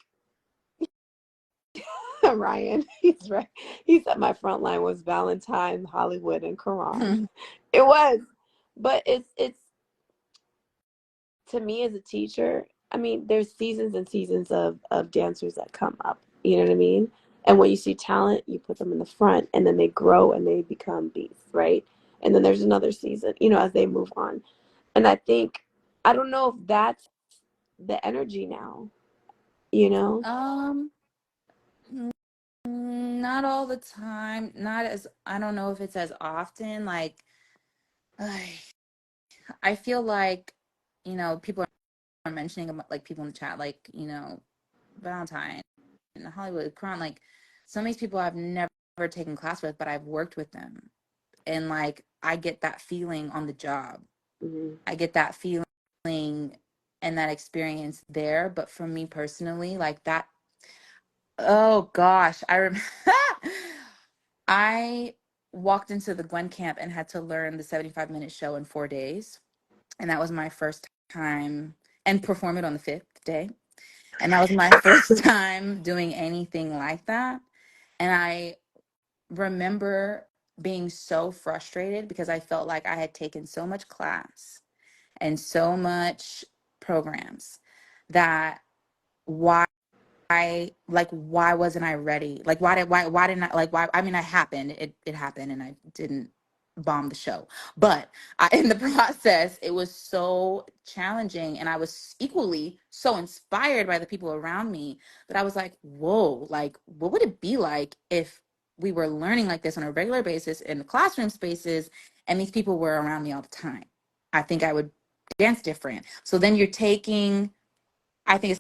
Ryan, he's right. He said my front line was Valentine, Hollywood, and Quran. It was. But it's to me as a teacher, I mean, there's seasons and seasons of dancers that come up. You know what I mean? And when you see talent, you put them in the front and then they grow and they become beasts, right? And then there's another season, as they move on. And I think, I don't know if that's the energy now, you know? Um, not all the time. Not as, I don't know if it's as often. Like, I feel like, people are mentioning about like people in the chat, like, Valentine and Hollywood, Quran, like some of these people I've never taken class with, but I've worked with them. And like I get that feeling on the job. Mm-hmm. I get that feeling and that experience there. But for me personally, like that, oh gosh, I remember I walked into the Gwen camp and had to learn the 75-minute show in 4 days. And that was my first time, and perform it on the fifth day. And that was my first time doing anything like that. And I remember being so frustrated because I felt like I had taken so much class and so much programs that why why wasn't I ready? Like why didn't I, like why, I mean, it happened and I didn't bomb the show. But in the process, it was so challenging and I was equally so inspired by the people around me that I was like, whoa, like what would it be like if we were learning like this on a regular basis in the classroom spaces and these people were around me all the time? I think I would dance different. So then you're taking, I think,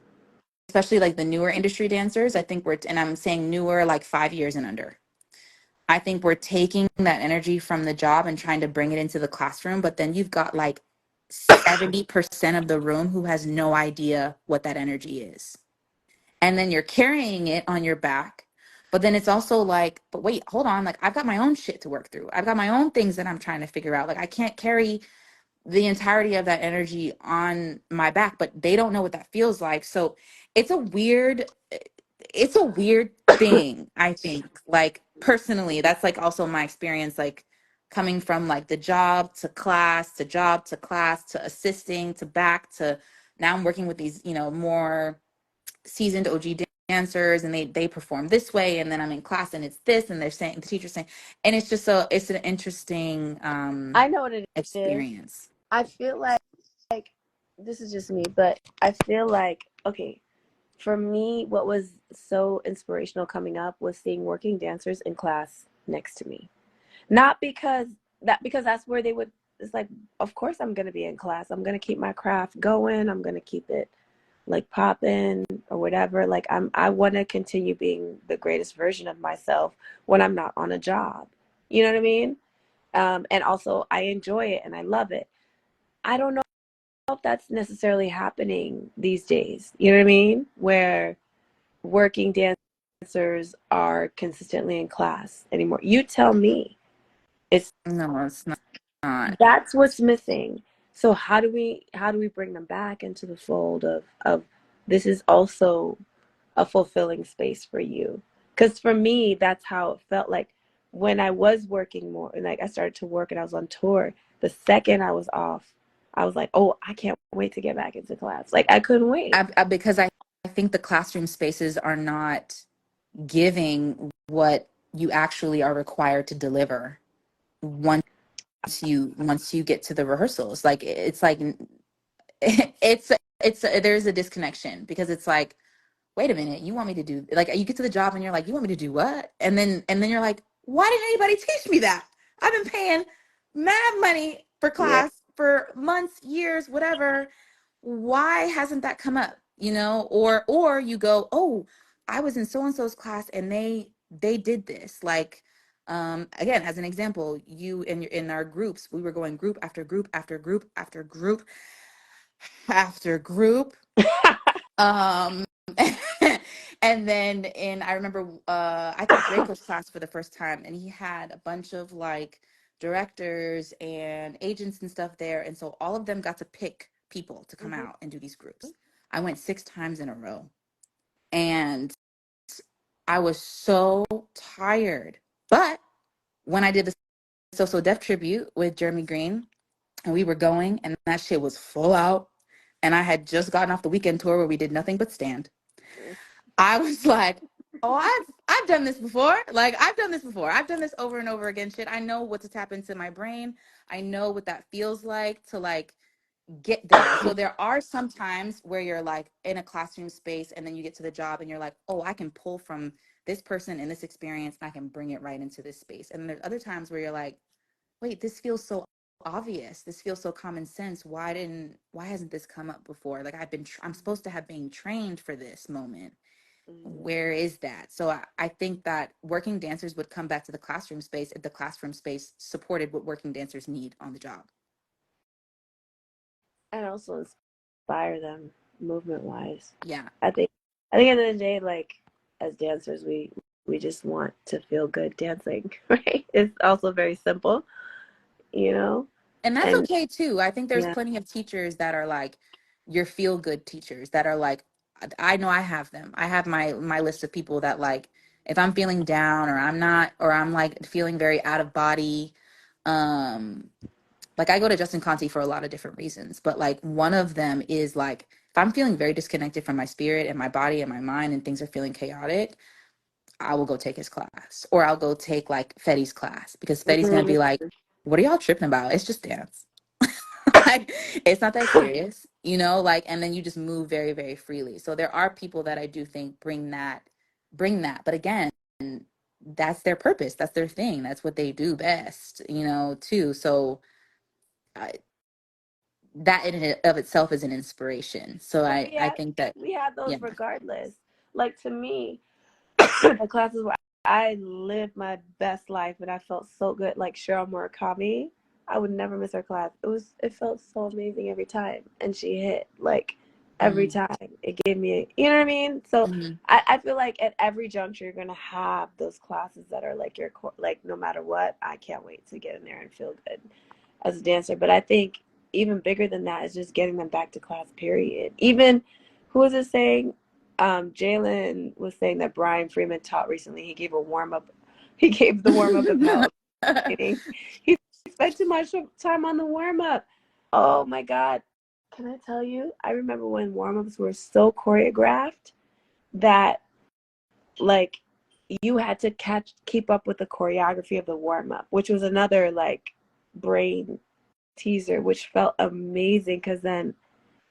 especially like the newer industry dancers, I think and I'm saying newer, like 5 years and under. I think we're taking that energy from the job and trying to bring it into the classroom, but then you've got like 70% of the room who has no idea what that energy is. And then you're carrying it on your back. But then it's also like, but wait, hold on. Like, I've got my own shit to work through. I've got my own things that I'm trying to figure out. Like, I can't carry the entirety of that energy on my back, but they don't know what that feels like. So it's a weird, it's a weird thing, I think. Like personally, that's like also my experience, like coming from like the job to class to job to class to assisting to back to now I'm working with these, more seasoned OG dancers and they perform this way and then I'm in class and it's this and they're saying the teacher's saying and it's just it's an interesting I know what it is. experience. I feel like this is just me, but I feel like, okay, for me, what was so inspirational coming up was seeing working dancers in class next to me. Not because that's where they would, it's like, of course I'm going to be in class. I'm going to keep my craft going. I'm going to keep it like popping or whatever. Like I want to continue being the greatest version of myself when I'm not on a job. You know what I mean? And also I enjoy it and I love it. I don't know if that's necessarily happening these days. You know what I mean? Where working dancers dancers are consistently in class anymore. You tell me. It's No, it's not. That's what's missing. So how do we bring them back into the fold of this is also a fulfilling space for you? Because for me, that's how it felt like when I was working more and like I started to work and I was on tour. The second I was off, I was like, oh, I can't wait to get back into class. Like I couldn't wait. Because I think the classroom spaces are not giving what you actually are required to deliver once you get to the rehearsals. Like it's like it's there's a disconnection, because it's like, wait a minute, you want me to do, like, you get to the job and you're like, you want me to do what? And then you're like, why didn't anybody teach me that? I've been paying mad money for Yeah. class for months, years, whatever. Why hasn't that come up? Or you go, oh, I was in so and so's class and they did this. Like, again, as an example, you in our groups, we were going group after group after group after group after group. um and then I remember I took Rachel's class for the first time, and he had a bunch of like directors and agents and stuff there, and so all of them got to pick people to come Mhm. out and do these groups. I went 6 times in a row, and I was so tired. But when I did the So Deaf tribute with Jeremy Green, and we were going, and that shit was full out, and I had just gotten off the weekend tour where we did nothing but stand. I was like, oh, I've done this before. Like, I've done this before. I've done this over and over again. Shit, I know what to tap into my brain. I know what that feels like to like get there. So there are some times where you're like in a classroom space, and then you get to the job and you're like, oh, I can pull from this person and this experience and I can bring it right into this space. And there's other times where you're like, wait, this feels so obvious. This feels so common sense. Why hasn't this come up before? Like, I'm supposed to have been trained for this moment. Mhm. Where is that? So I think that working dancers would come back to the classroom space if the classroom space supported what working dancers need on the job. And also inspire them movement wise. Yeah. I think at the end of the day, like as dancers, we just want to feel good dancing, right? It's also very simple, you know? And that's And okay too. I think there's yeah. plenty of teachers that are like your feel good teachers that are like, I know I have them. I have my list of people that like, if I'm feeling down, or I'm not, or I'm like feeling very out of body, um like, I go to Justin Conti for a lot of different reasons, but like one of them is like, if I'm feeling very disconnected from my spirit and my body and my mind and things are feeling chaotic, I will go take his class, or I'll go take like Fetty's class, because Fetty's gonna Mhm. be like, what are y'all tripping about? It's just dance. Like, it's not that serious, like, and then you just move very, very freely. So there are people that I do think bring that. But again, that's their purpose. That's their thing. That's what they do best, too. So I, that in and of itself is an inspiration. So But I think that, we had those yeah. regardless. Like to me, the classes where I lived my best life and I felt so good, like Cheryl Murakami, I would never miss her class. It felt so amazing every time, and she hit like every Mm-hmm. time. It gave me, you know what I mean. So Mm-hmm. I feel like at every juncture you're gonna have those classes that are like your core, like no matter what, I can't wait to get in there and feel good as a dancer. But I think even bigger than that is just getting them back to class. Period. Even who was it saying? Jalen was saying that Brian Freeman taught recently. He gave a warm up. He gave the warm up about meeting. He spent too much time on the warm up. Oh my God. Can I tell you? I remember when warm ups were so choreographed that like you had to keep up with the choreography of the warm up, which was another like brain teaser, which felt amazing because then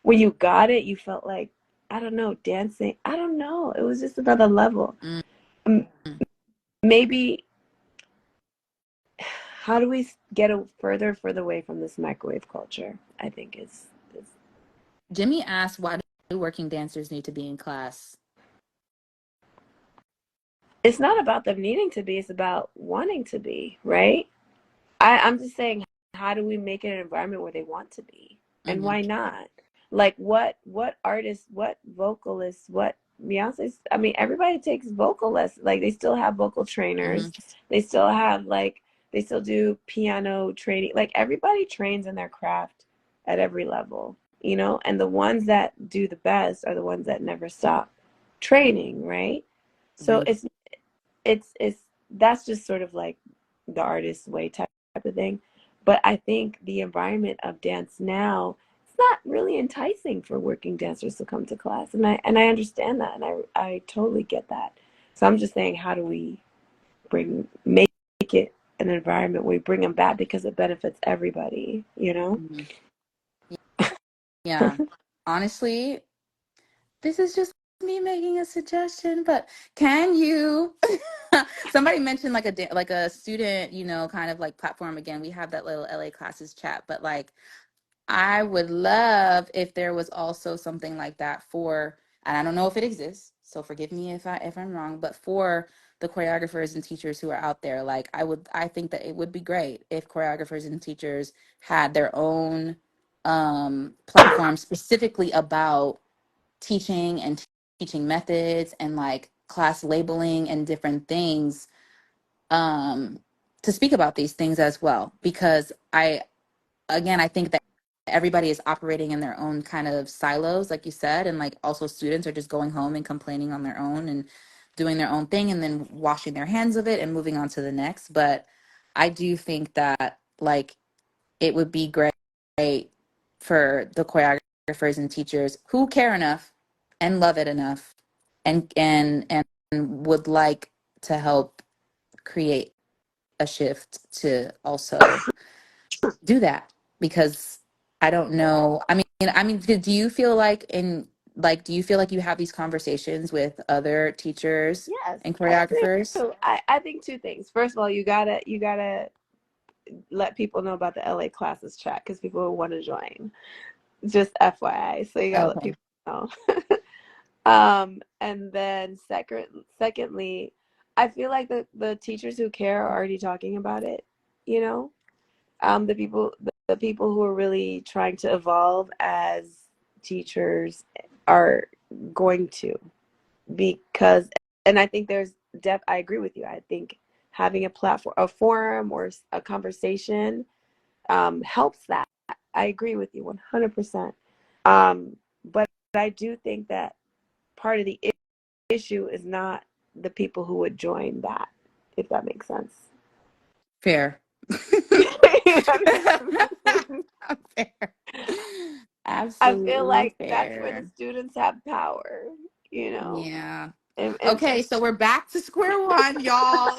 when you got it, you felt like, I don't know, dancing. I don't know. It was just another level. Mm-hmm. Um, maybe how do we get further away from this microwave culture? I think is Jimmy asked, why do working dancers need to be in class? it's not about them needing to be, it's about wanting to be, right? I'm just saying, how do we make it an environment where they want to be? And Mm-hmm. why not? Like what artists, what vocalists, what Beyonce's, I mean, everybody takes vocal lessons. Like they still have vocal trainers. Mm-hmm. They still have like, they still do piano training. Like everybody trains in their craft at every level, you know, and the ones that do the best are the ones that never stop training, right? So Agreed. it's that's just sort of like the artist's way type of thing. But I think the environment of dance now, it's not really enticing for working dancers to come to class, and I understand that, and I totally get that. So I'm just saying, how do we make it an environment where we bring them back because it benefits everybody, you know? Mm-hmm. Yeah. Honestly, this is just me making a suggestion, but can you somebody mentioned like like a student, you know, kind of like platform again. We have that little LA classes chat, but like I would love if there was also something like that for, and I don't know if it exists, so forgive me if I'm wrong, but for the choreographers and teachers who are out there, like I think that it would be great if choreographers and teachers had their own platform specifically about teaching and teaching methods and like class labeling and different things, um to speak about these things as well, because I think that everybody is operating in their own kind of silos, like you said, and like also students are just going home and complaining on their own and doing their own thing and then washing their hands of it and moving on to the next. But I do think that like it would be great for the choreographers and teachers who care enough and love it enough and would like to help create a shift to also do that, because I don't know. I mean, do you feel like do you feel like you have these conversations with other teachers Yes, and I choreographers? do. I think two things. First of all, you gotta let people know about the LA classes chat because people will want to join. Just FYI, so you gotta let Okay, people know. And then secondly, I feel like the teachers who care are already talking about it, you know? The people who are really trying to evolve as teachers are going to, because, and I think there's depth. I agree with you. I think having a platform, a forum, or a conversation helps that. I agree with you 100%. But I do think that part of the issue is not the people who would join that, if that makes sense. fair. Fair. I feel Absolutely like that's where the fair. students have power, you know. Yeah. And Okay, so we're back to square one, y'all.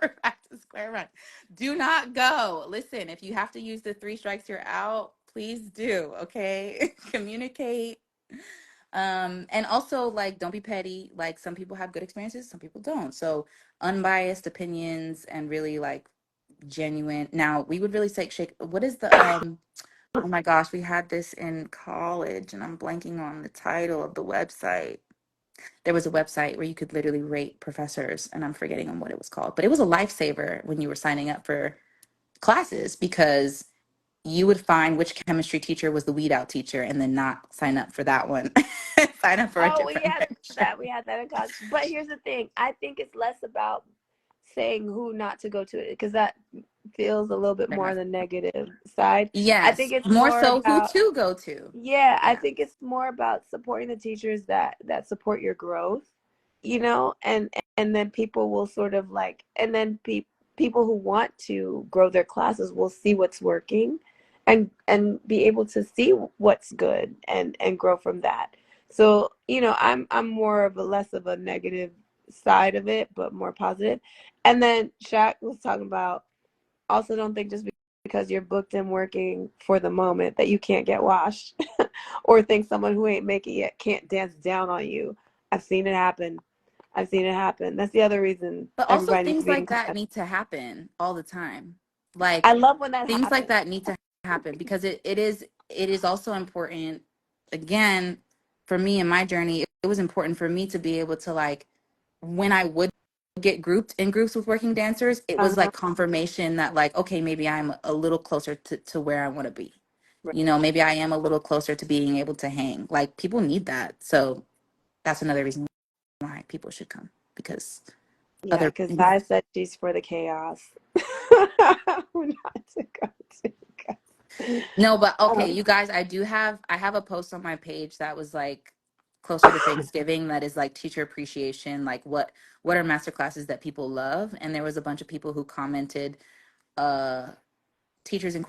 We're back to square one. Do not go. Listen, if you have to use the three strikes, you're out, please do. Okay. Communicate. And also like don't be petty. Like some people have good experiences, some people don't. So unbiased opinions and really like genuine. Now we would really say shake what is the oh my gosh, we had this in college and I'm blanking on the title of the website. There was a website where you could literally rate professors and I'm forgetting on what it was called, but it was a lifesaver when you were signing up for classes because you would find which chemistry teacher was the weed out teacher and then not sign up for that one. Sign up for a oh, we different had picture. that. We had that in college. But here's the thing. I think it's less about saying who not to go to it because that feels a little bit Fair more on enough. the negative side. I think Yes, it's more more so who about, to go to. yeah, I Yeah, think it's more about supporting the teachers that support your growth, you know, and then people will sort of like, and then people who want to grow their classes will see what's working and be able to see what's good and grow from that. So, you know, I'm more of a less of a negative side of it, but more positive. And then Shaq was talking about, also don't think just because you're booked and working for the moment that you can't get washed or think someone who ain't make it yet can't dance down on you. I've seen it happen. I've seen it happen. That's the other reason but also everybody needs to things be in like that class. need to happen all the time. I Like love when that things like happens. that need to happen because it is also important. Again, for me in my journey, it was important for me to be able to like when I would get grouped in groups with working dancers, it was Uh-huh. like confirmation that like, okay, maybe I'm a little closer to where I want to be. You know, Right. maybe I am a little closer to being able to hang. Like people need that. So that's another reason why people should come, because Yeah, other, because you know. I said she's for the chaos. We're not to go to chaos. No, but okay, Um, you guys, I have a post on my page that was like closer to Thanksgiving, that is like teacher appreciation, like what are master classes that people love? And there was a bunch of people who commented uh teachers and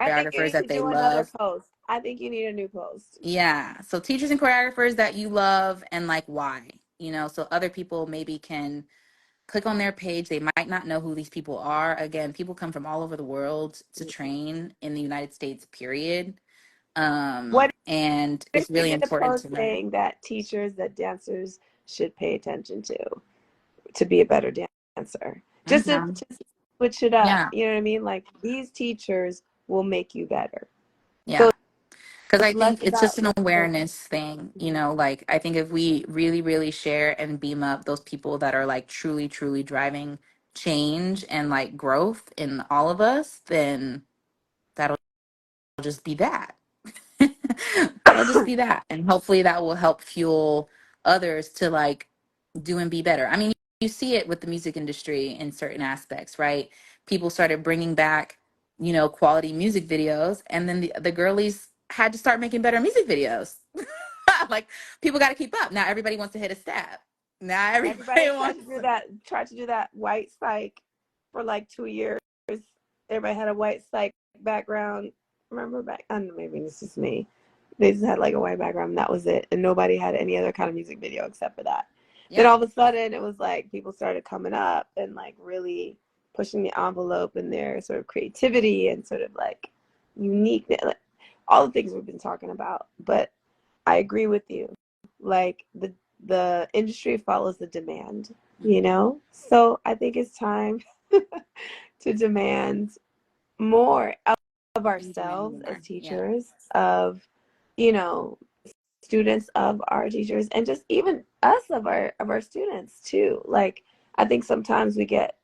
I think you choreographers need to that they do another love. post. I think you need a new post. Yeah. So teachers and choreographers that you love and like why, so other people maybe can click on their page. They might not know who these people are. Again, people come from all over the world to train in the United States, period. What And if it's you really did a important post to learn. saying that teachers, that dancers should pay attention to be a better dancer? Mhm. Just switch it up. Yeah. You know what I mean? Like these teachers will make you better. Yeah. So Because I it's less think it's about just an awareness thing, like I think if we really, really share and beam up those people that are like truly, truly driving change and like growth in all of us, then that'll just be that. That'll just be that. And hopefully that will help fuel others to like do and be better. I mean, you see it with the music industry in certain aspects, right? People started bringing back, quality music videos, and then the girlies had to start making better music videos. Like people got to keep up. Now everybody wants to hit a step. Now everybody everybody wants to. tried to do that white psych for like 2 years. Everybody had a white psych background. Remember back? I don't know, maybe this is me. They just had like a white background, and that was it. And nobody had any other kind of music video except for that. Then Yeah. all of a sudden, it was like people started coming up and like really pushing the envelope in their sort of creativity and sort of like uniqueness, like, all the things we've been talking about. But I agree with you. Like the industry follows the demand, So I think it's time to demand more of And demanding ourselves as more. Yeah. teachers, of you know students of our teachers, and just even us of our students too. Like I think sometimes we get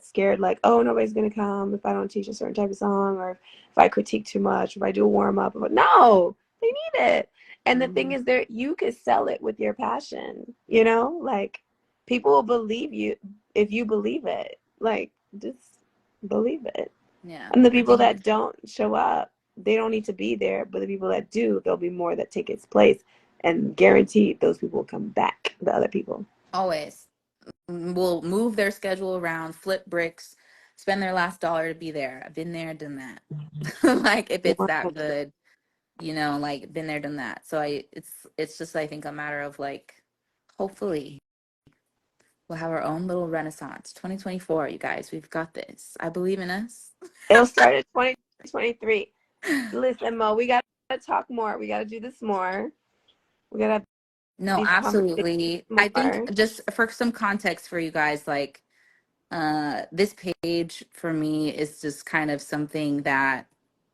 scared, like, oh, nobody's gonna come if I don't teach a certain type of song, or if I critique too much, if I do a warm up. But no, they need it. And the thing Hmm. is, there you could sell it with your passion, like people will believe you if you believe it. Like just believe it. Yeah. And the I people think that don't show up, they don't need to be there. But the people that do, there'll be more that take its place. And guaranteed those people will come back, the other people. always will move their schedule around, flip bricks, spend their last dollar to be there. I've been there, done that. Like if it's that good, like been there, done that. So it's just I think a matter of like, hopefully we'll have our own little renaissance. 2024, you guys, we've got this. I believe in us. It'll start at 2023. Listen, Mo, we got to talk more. We got to do this more. We got to have No, these conversations absolutely. I think more. just for some context for you guys, like this page for me is just kind of something that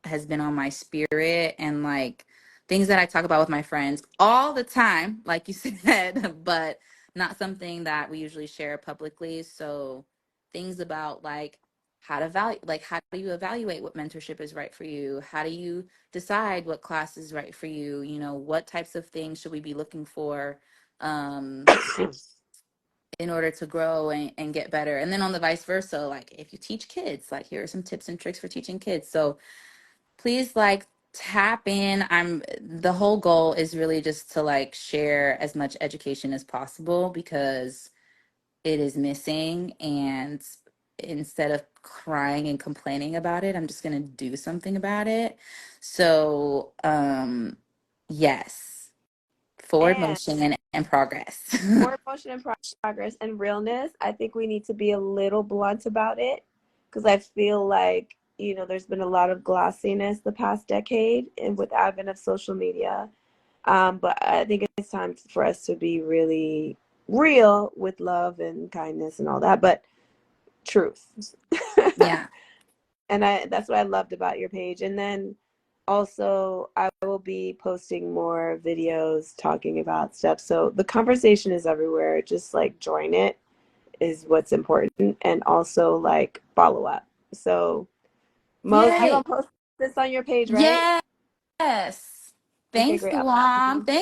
has been on my spirit, and like things that I talk about with my friends all the time, like you said, but not something that we usually share publicly. So things about like how to value, like how do you evaluate what mentorship is right for you? How do you decide what class is right for you? What types of things should we be looking for? Um, in order to grow and get better. And then on the vice versa, like if you teach kids, like here are some tips and tricks for teaching kids. So please like tap in. The whole goal is really just to like share as much education as possible because it is missing. And instead of crying and complaining about it, I'm just going to do something about it. So, yes, forward And motion and progress. forward motion and progress and realness. I think we need to be a little blunt about it, because I feel like, there's been a lot of glossiness the past decade and with advent of social media. But I think it's time for us to be really real with love and kindness and all that, but truth. Yeah. And that's what I loved about your page. And then also I will be posting more videos talking about stuff. So the conversation is everywhere. Just like join it is what's important, and also like follow up. So Mo, you're Yay. gonna post this on your page, right? Yes. Okay, Thanks, great. Luam. Thank